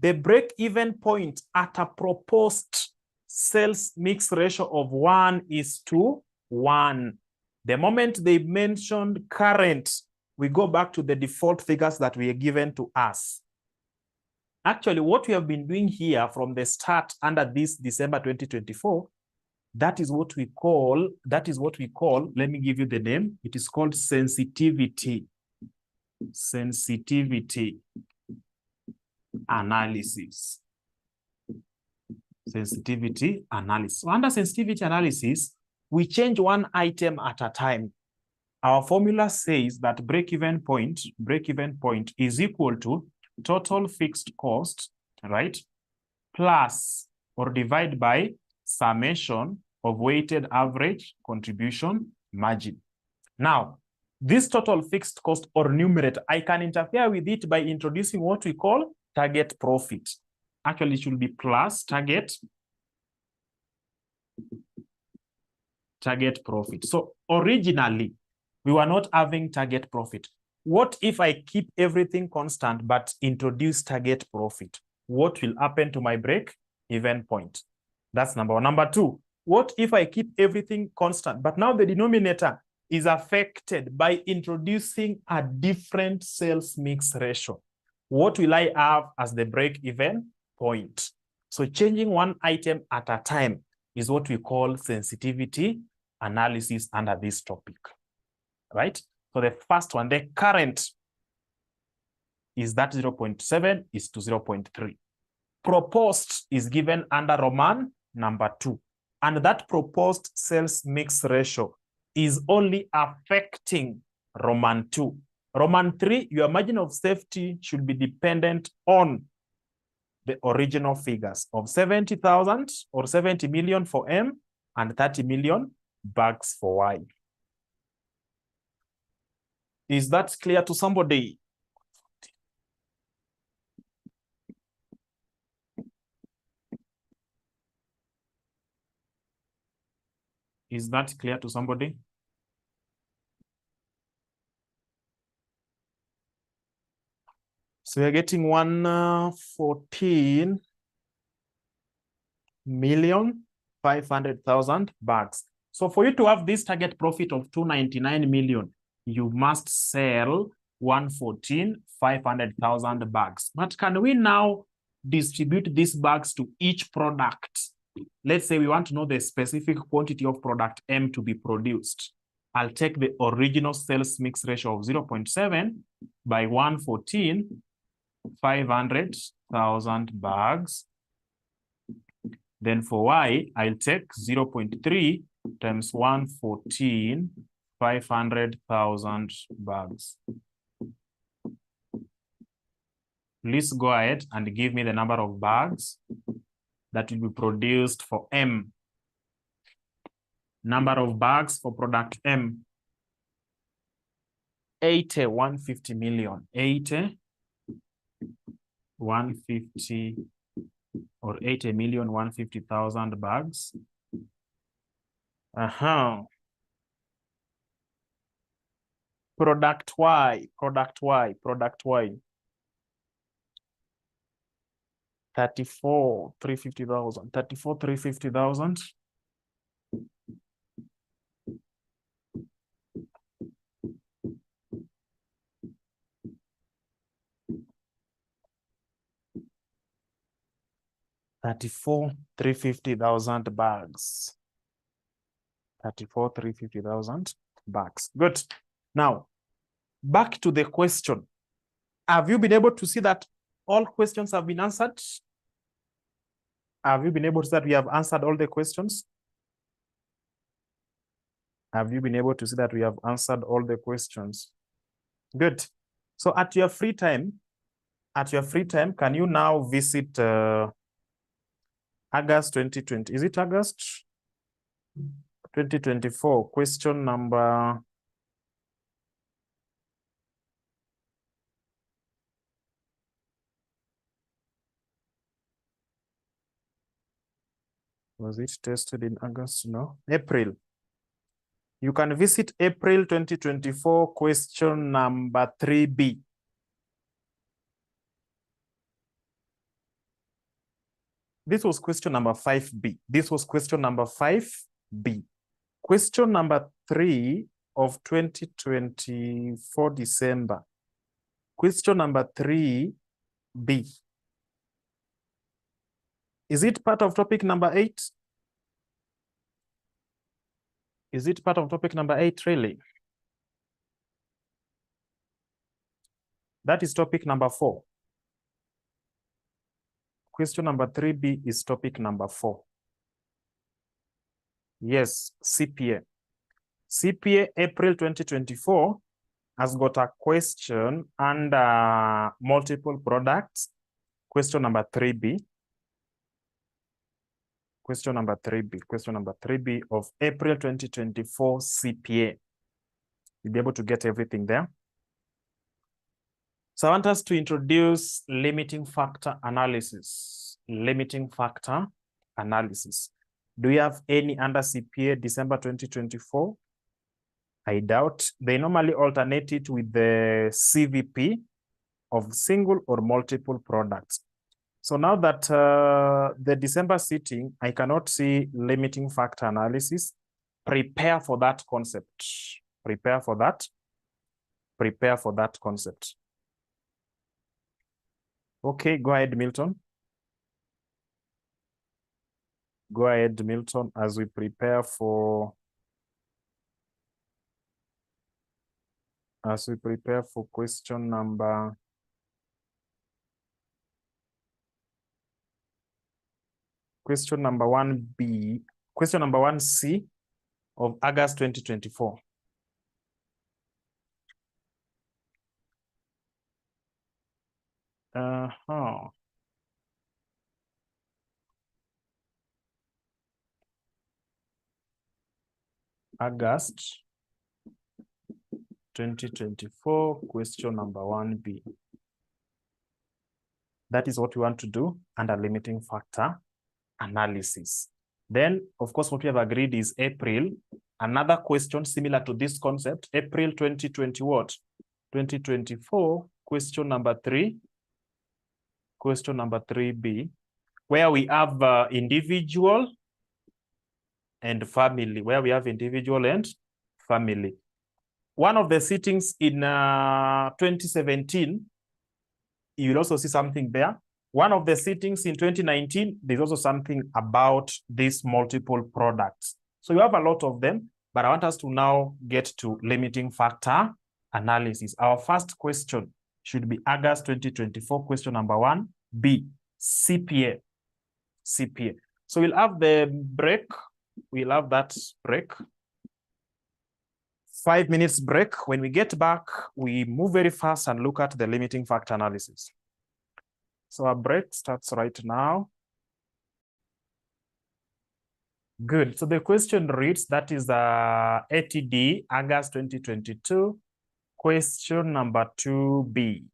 [SPEAKER 1] The break-even point at a proposed sales mix ratio of 1 is to 1. The moment they mentioned current, we go back to the default figures that were given to us. Actually, what we have been doing here from the start under this December 2024, that is what we call, let me give you the name. It is called sensitivity analysis. Sensitivity analysis. So under sensitivity analysis, we change one item at a time. Our formula says that break-even point is equal to total fixed cost, right? Plus or divide by summation of weighted average contribution margin. Now, this total fixed cost or numerator, I can interfere with it by introducing what we call target profit. Actually, it should be plus target profit. So originally, we were not having target profit. What if I keep everything constant but introduce target profit? What will happen to my break-even point? That's number one. Number two, what if I keep everything constant, but now the denominator is affected by introducing a different sales mix ratio? What will I have as the break-even point? So changing one item at a time is what we call sensitivity analysis under this topic, right? So the first one, the current is that 0.7 is to 0.3. Proposed is given under Roman number 2. And that proposed sales mix ratio is only affecting Roman 2. Roman 3, your margin of safety should be dependent on the original figures of 70,000 or 70 million for M and 30 million bags for Y. Is that clear to somebody? Is that clear to somebody? So we're getting 114,500,000 bags. So for you to have this target profit of 299 million, you must sell 114,500,000 bags. But can we now distribute these bags to each product? Let's say we want to know the specific quantity of product M to be produced. I'll take the original sales mix ratio of 0.7 by 114,500,000 bags. Then for Y, I'll take 0.3 times 114,500,000 bags. Please go ahead and give me the number of bags that will be produced for M. Number of bags for product M. 150 million. 150 or 80,150,000 bags. Product Y. 34,350,000. 34,350,000 bags. 34,350,000 bags. Good. Now, back to the question. Have you been able to see that all questions have been answered? Have you been able to see that we have answered all the questions? Have you been able to see that we have answered all the questions? Good. So at your free time, can you now visit August 2020? Is it August 2024? Question number. Was it tested in August? No, April. You can visit April 2024, question number 3B. This was question number 5B. This was question number 5B. Question number 3 of 2024 December. Question number 3B. Is it part of topic number 8? Is it part of topic number 8, really? That is topic number 4. Question number 3B is topic number 4. Yes, CPA. CPA April 2024 has got a question under multiple products. Question number 3B. Question number 3B. Question number 3B of April 2024 CPA. You'll be able to get everything there. So I want us to introduce limiting factor analysis. Limiting factor analysis. Do you have any under CPA December 2024? I doubt. They normally alternate it with the CVP of single or multiple products. So now that the December sitting, I cannot see limiting factor analysis. Prepare for that concept. Prepare for that. Prepare for that concept. Okay, go ahead, Milton. Go ahead, Milton, as we prepare for question number question number 1B, question number 1C of August 2024. August 2024, question number 1B. That is what we want to do under limiting factor analysis. Then, of course, what we have agreed is April. Another question similar to this concept, April 2020 what? 2024, question number 3. Question number 3B, where we have individual and family, where we have individual and family. One of the sittings in 2017, you will also see something there. One of the sittings in 2019, there's also something about these multiple products. So you have a lot of them, but I want us to now get to limiting factor analysis. Our first question should be August 2024, question number 1B, CPA. CPA. So we'll have the break. We'll have that break. 5 minutes break. When we get back, we move very fast and look at the limiting factor analysis. So our break starts right now. Good. So the question reads, that is ATD, August 2022, question number 2B.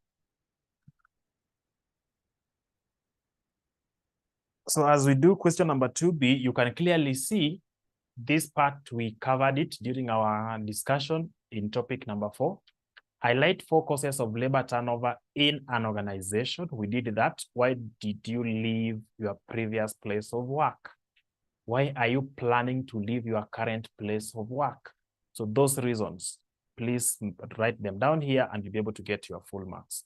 [SPEAKER 1] So as we do question number 2B, you can clearly see this part, we covered it during our discussion in topic number 4. Highlight 4 causes of labor turnover in an organization. We did that. Why did you leave your previous place of work? Why are you planning to leave your current place of work? So those reasons, please write them down here and you'll be able to get your full marks.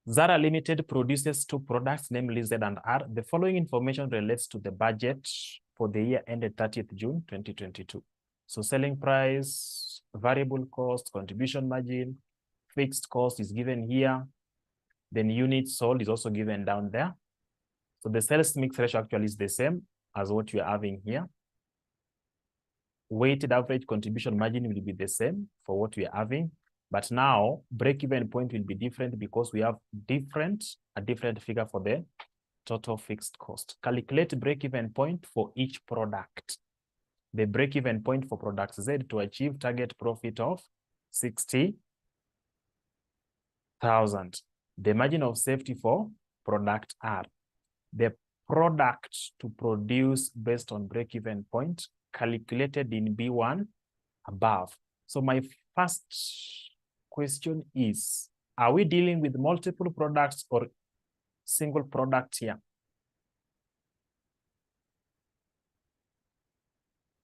[SPEAKER 1] Zara Limited produces two products, namely Z and R. The following information relates to the budget for the year ended 30th June 2022. So selling price, variable cost, contribution margin, fixed cost is given here. Then units sold is also given down there. So the sales mix ratio actually is the same as what you are having here. Weighted average contribution margin will be the same for what we are having. But now break-even point will be different because we have a different figure for the total fixed cost. Calculate break-even point for each product. The break-even point for product Z to achieve target profit of 60,000. The margin of safety for product R. The product to produce based on break-even point calculated in B1 above. So my first question is, are we dealing with multiple products or single product here?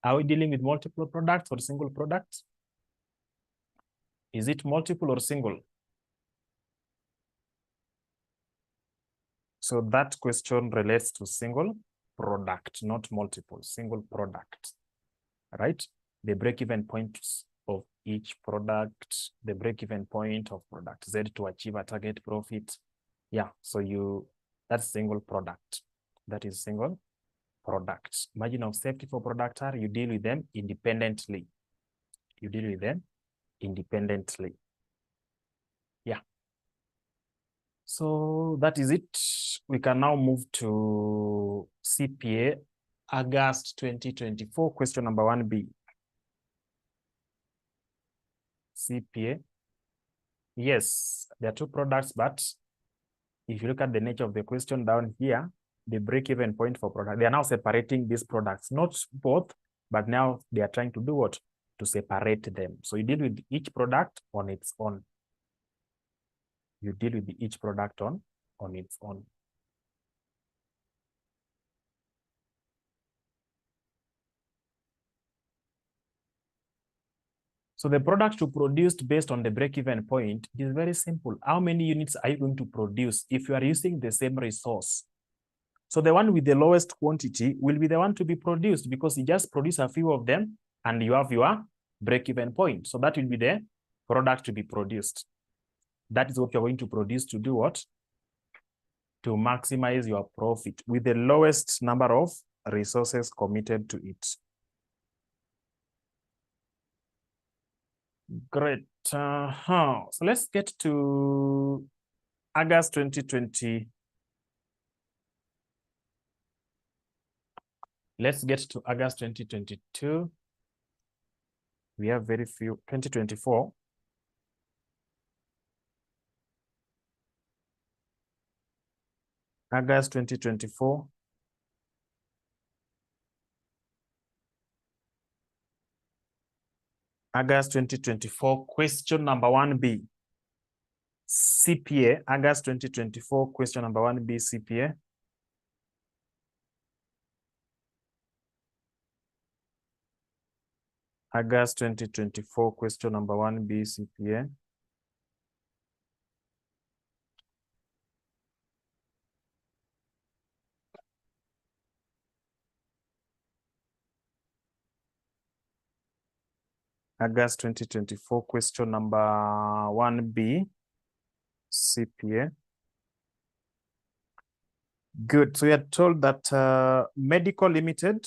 [SPEAKER 1] Are we dealing with multiple products or single products? Is it multiple or single? So that question relates to single product, not multiple, single product, right? The break-even points of each product, the break-even point of product Z to achieve a target profit. Yeah, so that's single product. That is single product. Margin of safety for product R, you deal with them independently. You deal with them independently. Yeah. So that is it. We can now move to CPA, August 2024, question number 1B. CPA. Yes, there are two products, but if you look at the nature of the question down here, the break-even point for product, they are now separating these products, not both, but now they are trying to do what? To separate them. So you deal with each product on its own. You deal with each product on its own. So the product to produce based on the break-even point is very simple. How many units are you going to produce if you are using the same resource? So the one with the lowest quantity will be the one to be produced because you just produce a few of them and you have your break-even point. So that will be the product to be produced. That is what you're going to produce to do what? To maximize your profit with the lowest number of resources committed to it. Great. So let's get to August 2020. Let's get to August 2022. We have very few. 2024. August 2024. August 2024, question number 1B. CPA, August 2024, question number 1B, CPA. August 2024, question number 1B, CPA. August 2024, question number 1B, CPA. Good. So we are told that Medical Limited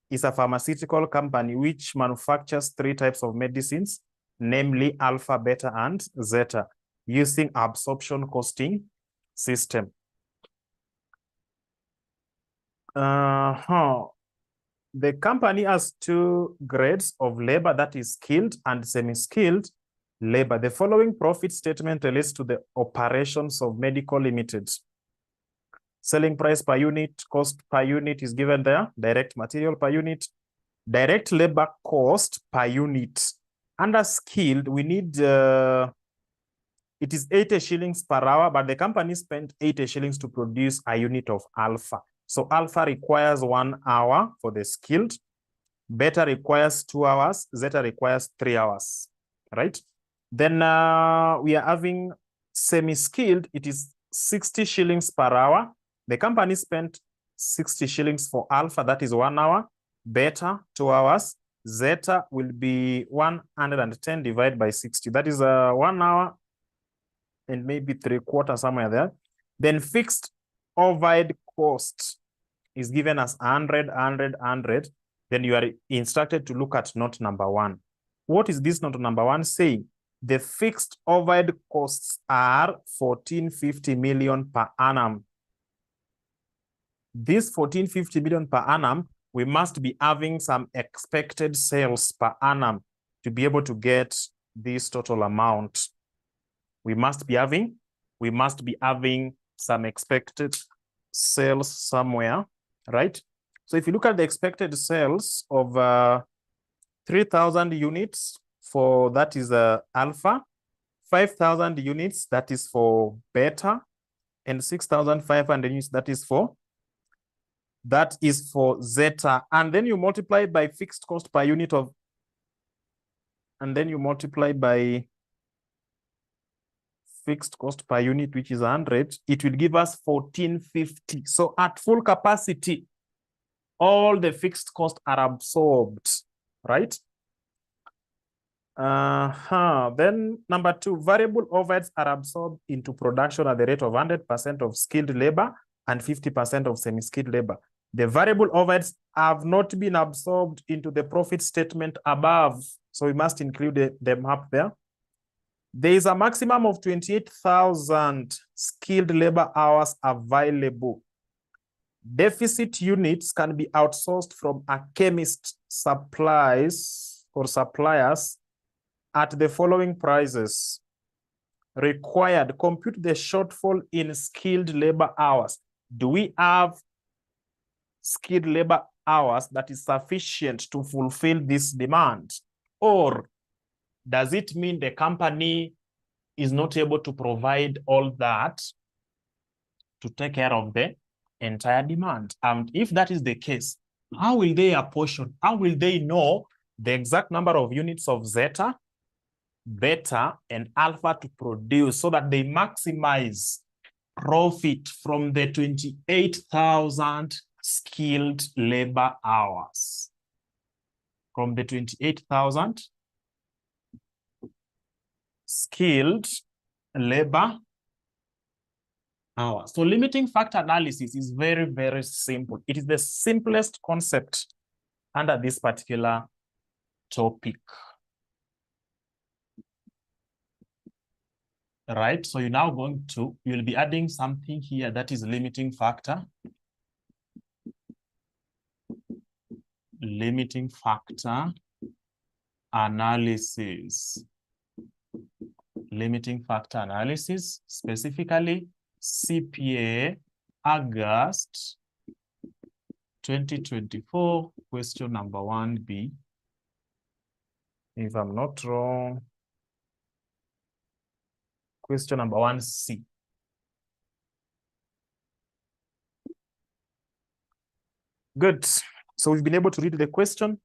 [SPEAKER 1] is a pharmaceutical company which manufactures 3 types of medicines, namely alpha, beta, and zeta, using absorption costing system. The company has 2 grades of labor, that is skilled and semi-skilled labor. The following profit statement relates to the operations of Medical Limited. Selling price per unit, cost per unit is given there, direct material per unit, direct labor cost per unit. Under skilled, we need, it is 80 shillings per hour, but the company spent 80 shillings to produce a unit of alpha. So alpha requires 1 hour for the skilled, beta requires 2 hours, zeta requires 3 hours, right? Then we are having Semi-skilled, it is 60 shillings per hour. The company spent 60 shillings for alpha, that is 1 hour. Beta, 2 hours. Zeta will be 110 divided by 60. That is 1 hour and maybe 3/4 somewhere there. Then fixed overhead cost is given as 100, 100, 100. Then you are instructed to look at note number 1. What is this note number 1 saying? The fixed overhead costs are 1450 million per annum. This 1450 million per annum, we must be having some expected sales per annum to be able to get this total amount. We must be having some expected sales somewhere, right? So if you look at the expected sales of 3,000 units for that is alpha, 5,000 units that is for beta, and 6,500 units that is for zeta. And then you multiply by fixed cost per unit of, and then you multiply by fixed cost per unit, which is 100, it will give us 1450. So at full capacity, all the fixed costs are absorbed, right? Then number 2, variable overheads are absorbed into production at the rate of 100% of skilled labor and 50% of semi-skilled labor. The variable overheads have not been absorbed into the profit statement above, so we must include them up there. There is a maximum of 28,000 skilled labor hours available. Deficit units can be outsourced from a chemist suppliers at the following prices. Required, compute the shortfall in skilled labor hours. Do we have skilled labor hours that is sufficient to fulfill this demand? Or does it mean the company is not able to provide all that to take care of the entire demand? And if that is the case, how will they apportion? How will they know the exact number of units of zeta, beta, and alpha to produce so that they maximize profit from the 28,000 skilled labor hours? From the 28,000 skilled labor hours. So limiting factor analysis is very, very simple. It is the simplest concept under this particular topic. Right, so you're now you'll be adding something here that is limiting factor. Limiting factor analysis. Limiting factor analysis, specifically CPA August 2024 question number 1B. If I'm not wrong, question number 1C. Good. So we've been able to read the question,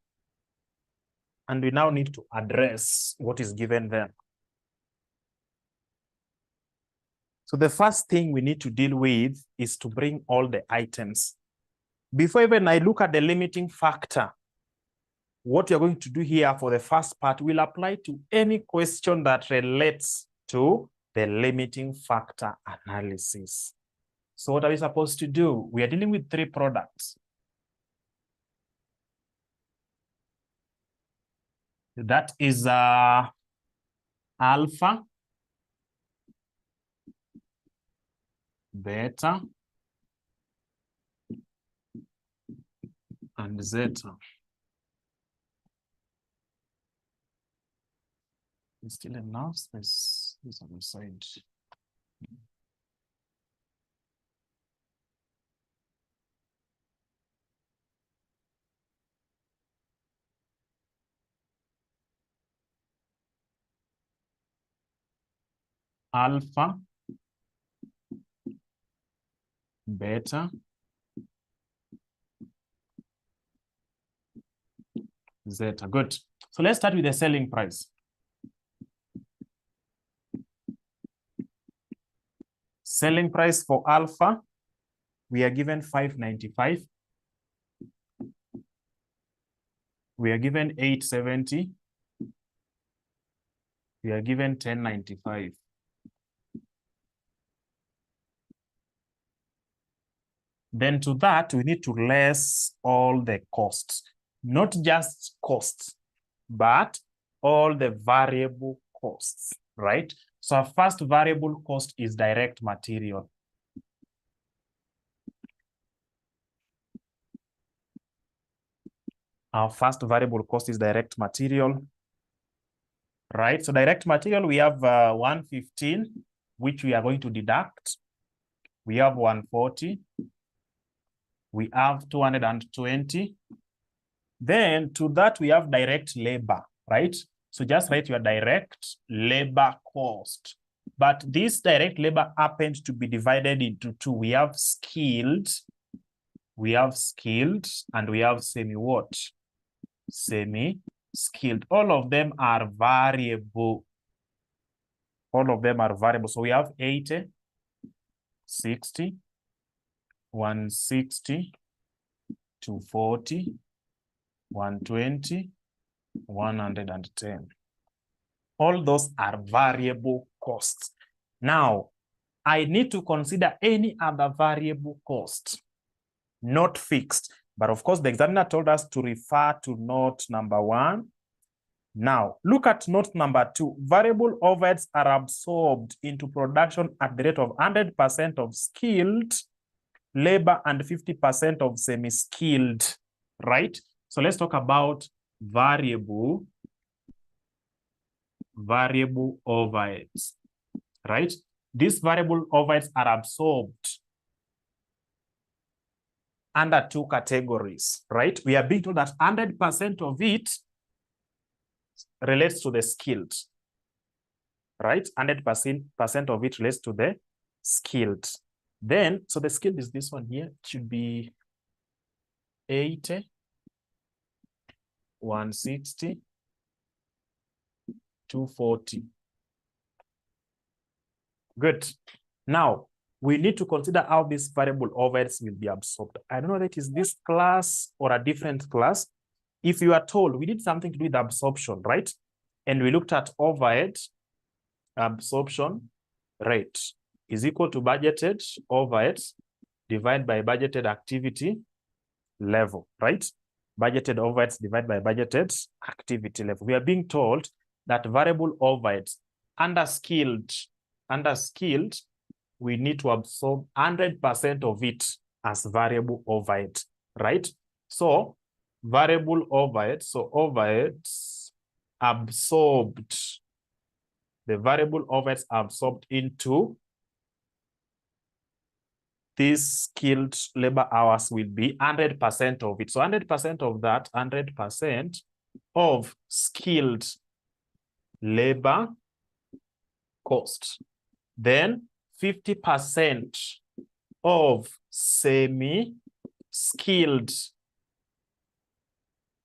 [SPEAKER 1] and we now need to address what is given there. So the first thing we need to deal with is to bring all the items. Before even I look at the limiting factor, what you're going to do here for the first part will apply to any question that relates to the limiting factor analysis. So what are we supposed to do? We are dealing with 3 products. That is alpha, beta, and zeta. There's still enough space on the side. Alpha, beta, zeta. Good. So let's start with the selling price. Selling price for alpha, we are given 595. We are given 870. We are given 1095. Then to that, we need to less all the costs, not just costs, but all the variable costs, right? So our first variable cost is direct material. Our first variable cost is direct material, right? So direct material, we have 115, which we are going to deduct. We have 140. We have 220. Then to that, we have direct labor, right? So just write your direct labor cost. But this direct labor happens to be divided into two. We have skilled, and we have semi-what? Semi-skilled. All of them are variable. All of them are variable. So we have 80, 60, 160, 240, 120, 110. All those are variable costs. Now, I need to consider any other variable cost, not fixed. But of course, the examiner told us to refer to note number 1. Now, look at note number 2. Variable overheads are absorbed into production at the rate of 100% of skilled labor and 50% of semi-skilled, right? So let's talk about variable overheads, right? These variable overheads are absorbed under 2 categories, right? We are being told that 100% of it relates to the skilled, right? 100% of it relates to the skilled. Then, so the skilled is this one here. It should be 80, 160, 240. Good. Now, we need to consider how these variable overheads will be absorbed. I don't know that is this class or a different class. If you are told we did something to do with absorption, right? And we looked at overhead absorption rate is equal to budgeted overheads divided by budgeted activity level, right? Budgeted overheads divided by budgeted activity level. We are being told that variable overheads under skilled, we need to absorb 100% of it as variable overhead, right? So variable overhead, so overheads absorbed, the variable overheads absorbed into these skilled labor hours will be 100% of it. So 100% of that, 100% of skilled labor cost. Then 50% of semi-skilled,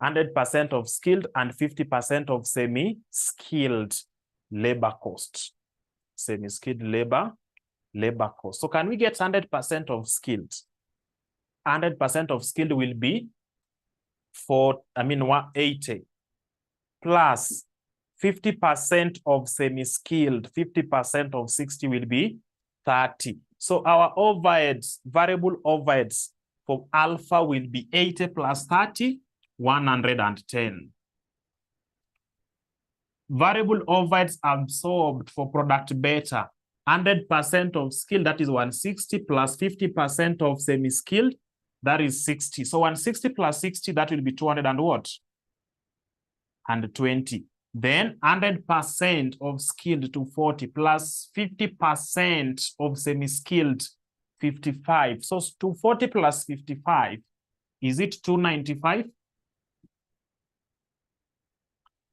[SPEAKER 1] 100% of skilled and 50% of semi-skilled labor cost. Semi-skilled labor cost. So can we get 100% of skilled? 100% of skilled will be 180 plus 50% of semi-skilled, 50% of 60 will be 30. So our overheads, variable overheads for alpha will be 80 plus 30, 110. Variable overheads absorbed for product beta, 100% of skill, that is 160 plus 50% of semi-skilled, that is 60. So 160 plus 60, that will be 200 and what? And 20. Then 100% of skilled to 40 plus 50% of semi-skilled 55. So 240 plus 55, is it 295?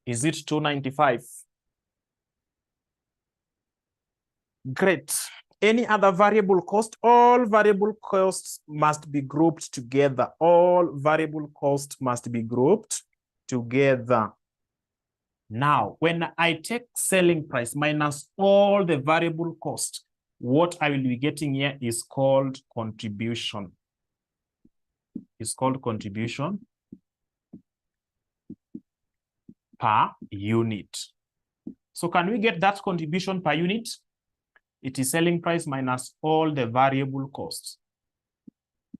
[SPEAKER 1] Is it 295? Great. Any other variable cost? All variable costs must be grouped together. All variable costs must be grouped together. Now, when I take selling price minus all the variable cost, What I will be getting here is called contribution. It's called contribution per unit. So can we get that contribution per unit? It is selling price minus all the variable costs.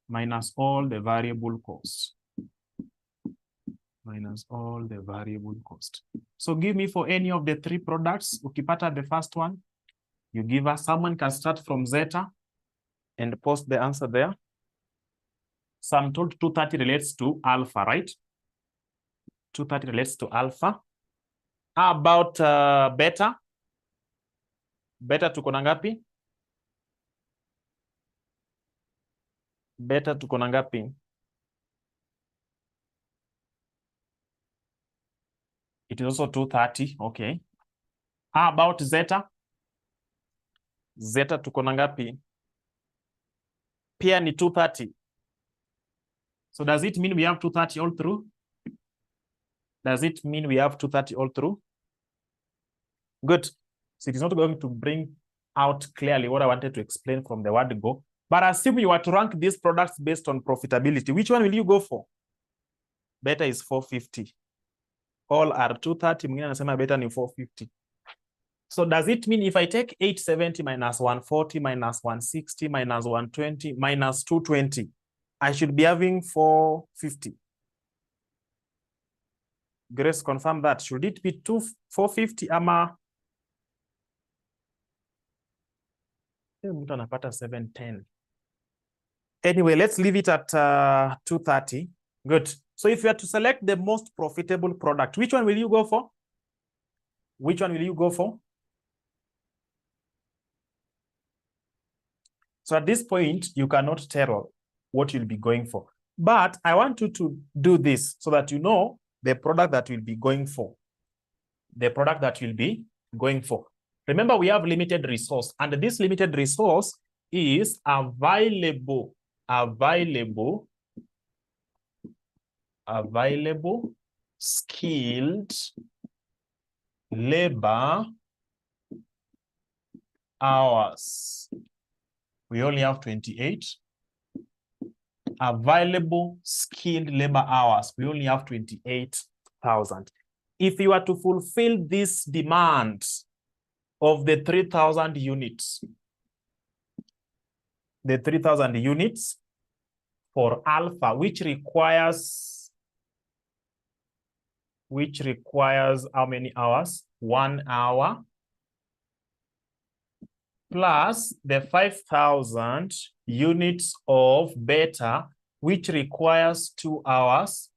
[SPEAKER 1] Minus all the variable costs. Minus all the variable cost. So give me for any of the three products. Ukipata the first one, you give us, someone can start from zeta and post the answer there. So I'm told 230 relates to alpha, right? 230 relates to alpha. How about beta? Beta tuko na ngapi? Beta tuko na ngapi? It is also 230, okay. How about zeta? Zeta tuko na ngapi? Pia ni 230. So does it mean we have 230 all through? Does it mean we have 230 all through? Good. So it is not going to bring out clearly what I wanted to explain from the word go. But assume you were to rank these products based on profitability. Which one will you go for? Beta is 450. All are 230. Mwingine anasema beta ni 450. So does it mean if I take 870 minus 140 minus 160 minus 120 minus 220, I should be having 450? Grace, confirm that. Should it be 450 ama? Mtu anapata 710. Anyway, let's leave it at 230. Good. So if you are to select the most profitable product, which one will you go for? Which one will you go for? So at this point, you cannot tell what you'll be going for. But I want you to do this so that you know the product that you'll be going for. The product that you'll be going for. Remember, we have limited resource, and this limited resource is available skilled labor hours. We only have 28. Available skilled labor hours. We only have 28,000. If you are to fulfill this demand of the 3,000 units, the 3,000 units for alpha, which requires how many hours? 1 hour plus the 5,000 units of beta, which requires 2 hours,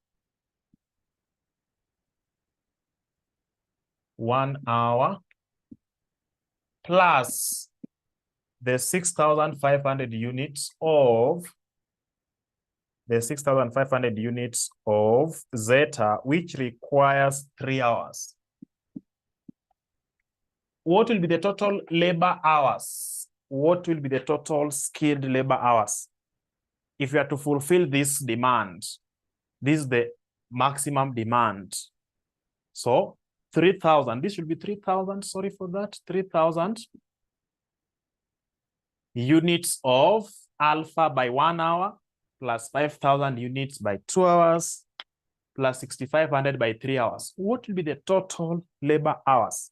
[SPEAKER 1] 1 hour, plus the 6,500 units of zeta, which requires 3 hours. What will be the total labor hours? What will be the total skilled labor hours? If you are to fulfill this demand, this is the maximum demand. So 3,000, this should be 3,000, sorry for that, 3,000 units of alpha by 1 hour, plus 5,000 units by 2 hours, plus 6,500 by 3 hours. What will be the total labor hours?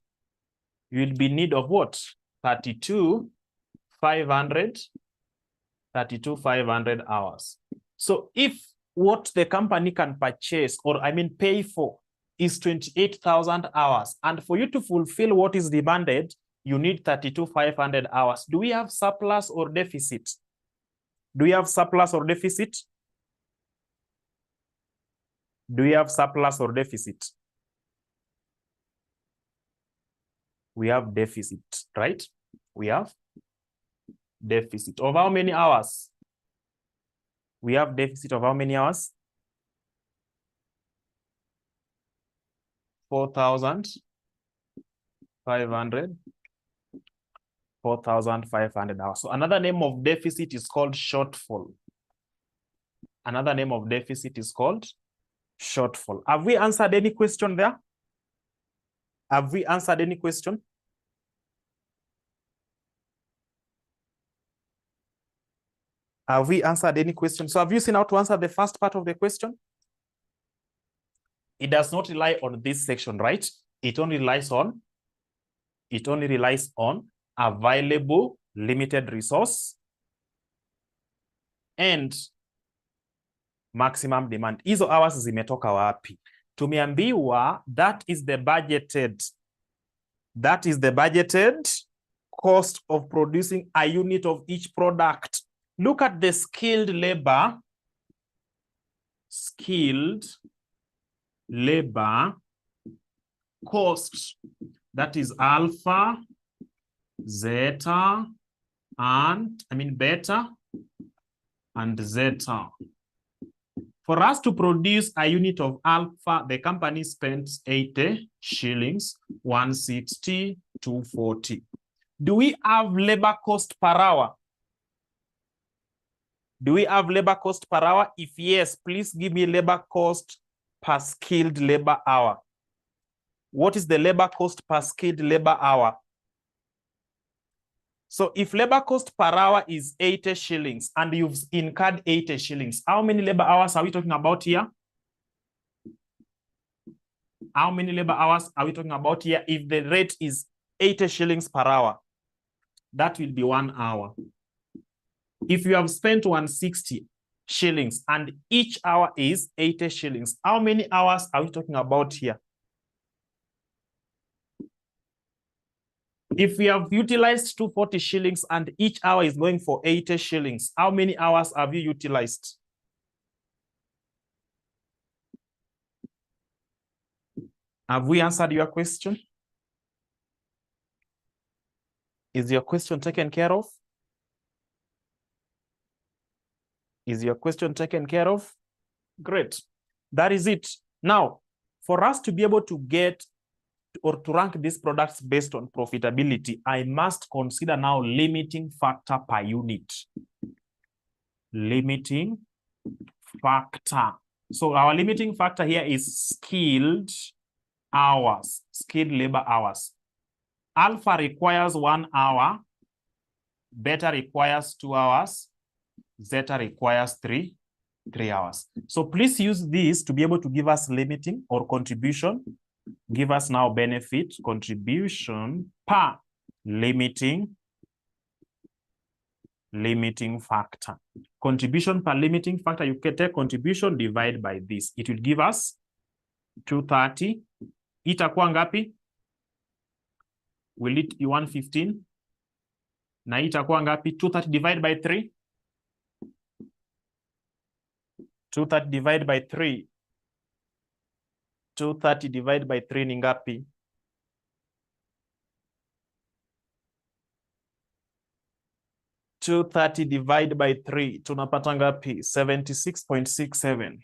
[SPEAKER 1] You will be in need of what? 32,500 hours. So if what the company can purchase, or I mean pay for, is 28,000 hours, and for you to fulfill what is demanded, you need 32,500 hours. Do we have surplus or deficit? Do we have surplus or deficit? Do we have surplus or deficit? We have deficit, right? We have deficit of how many hours? We have deficit of how many hours? 4,500. 4,500 hours. So another name of deficit is called shortfall. Another name of deficit is called shortfall. Have we answered any question there? Have we answered any question? Have we answered any question? So have you seen how to answer the first part of the question? It does not rely on this section, right? It only relies on available limited resource and maximum demand. Hizo hours zimetoka wapi? Tumeambiwa that is the budgeted cost of producing a unit of each product. Look at the skilled labor cost. That is alpha, zeta, beta and zeta. For us to produce a unit of alpha, the company spends 80 shillings, 160, 240. Do we have labor cost per hour? Do we have labor cost per hour? If yes, please give me labor cost per skilled labor hour. What is the labor cost per skilled labor hour? So if labor cost per hour is 80 shillings and you've incurred 80 shillings, how many labor hours are we talking about here? How many labor hours are we talking about here? If the rate is 80 shillings per hour, that will be 1 hour. If you have spent 160 shillings and each hour is 80 shillings, how many hours are we talking about here? If we have utilized 240 shillings and each hour is going for 80 shillings, how many hours have you utilized? Have we answered your question? Is your question taken care of? Is your question taken care of? Great. That is it. Now, for us to be able to get or to rank these products based on profitability, I must consider now limiting factor per unit. Limiting factor. So our limiting factor here is skilled hours, skilled labor hours. Alpha requires 1 hour, beta requires 2 hours, zeta requires 3 hours. So please use this to be able to give us limiting or contribution. Give us now benefit, contribution per limiting factor. Contribution per limiting factor, you can take contribution divide by this. It will give us 230. Itakuwa ngapi? Will it be 115? Na itakuwa ngapi? 230 divided by 3. 230 divided by 3. 230 divided by 3 ni ngapi? (230 divided by 3) tunapata ngapi? 76.67.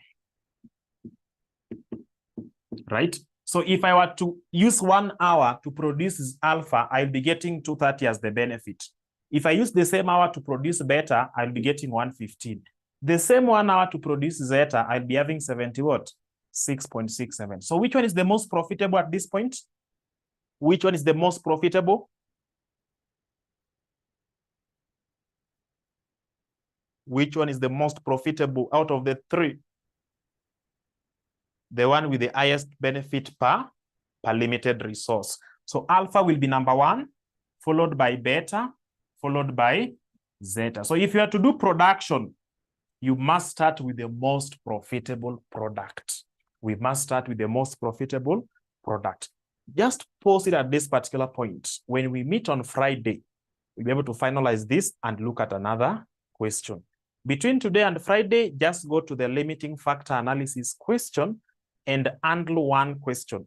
[SPEAKER 1] Right? So if I were to use 1 hour to produce alpha, I'll be getting 230 as the benefit. If I use the same hour to produce beta, I'll be getting 115. The same 1 hour to produce zeta, I'll be having 70 what? 6.67. So which one is the most profitable at this point? Which one is the most profitable? Which one is the most profitable out of the 3? The one with the highest benefit per limited resource. So alpha will be number 1, followed by beta, followed by zeta. So if you are to do production, you must start with the most profitable product. We must start with the most profitable product. Just pause it at this particular point. When we meet on Friday, we'll be able to finalize this and look at another question. Between today and Friday, just go to the limiting factor analysis question and handle 1 question.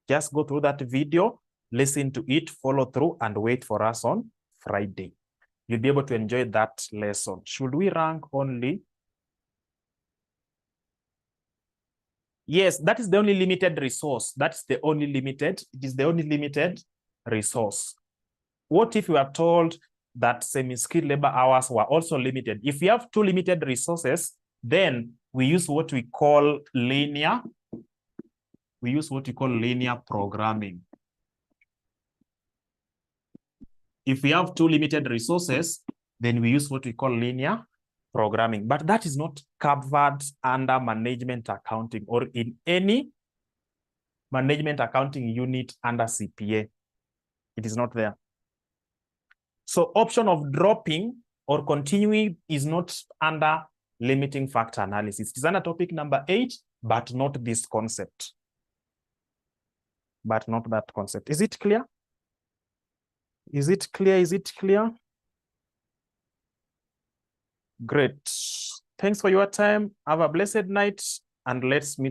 [SPEAKER 1] Just go through that video, listen to it, follow through, and wait for us on Friday. You'll be able to enjoy that lesson. Should we rank only? Yes, that is the only limited resource. That's the only limited. It is the only limited resource. What if we are told that semi-skilled labor hours were also limited? If we have 2 limited resources, then we use what we call linear. We use what we call linear programming. If we have 2 limited resources, then we use what we call linear programming, but that is not covered under management accounting or in any management accounting unit under CPA. It is not there. So option of dropping or continuing is not under limiting factor analysis. It is under topic number 8, but not this concept. But not that concept. Is it clear? Is it clear? Is it clear? Great. Thanks for your time. Have a blessed night, and let's meet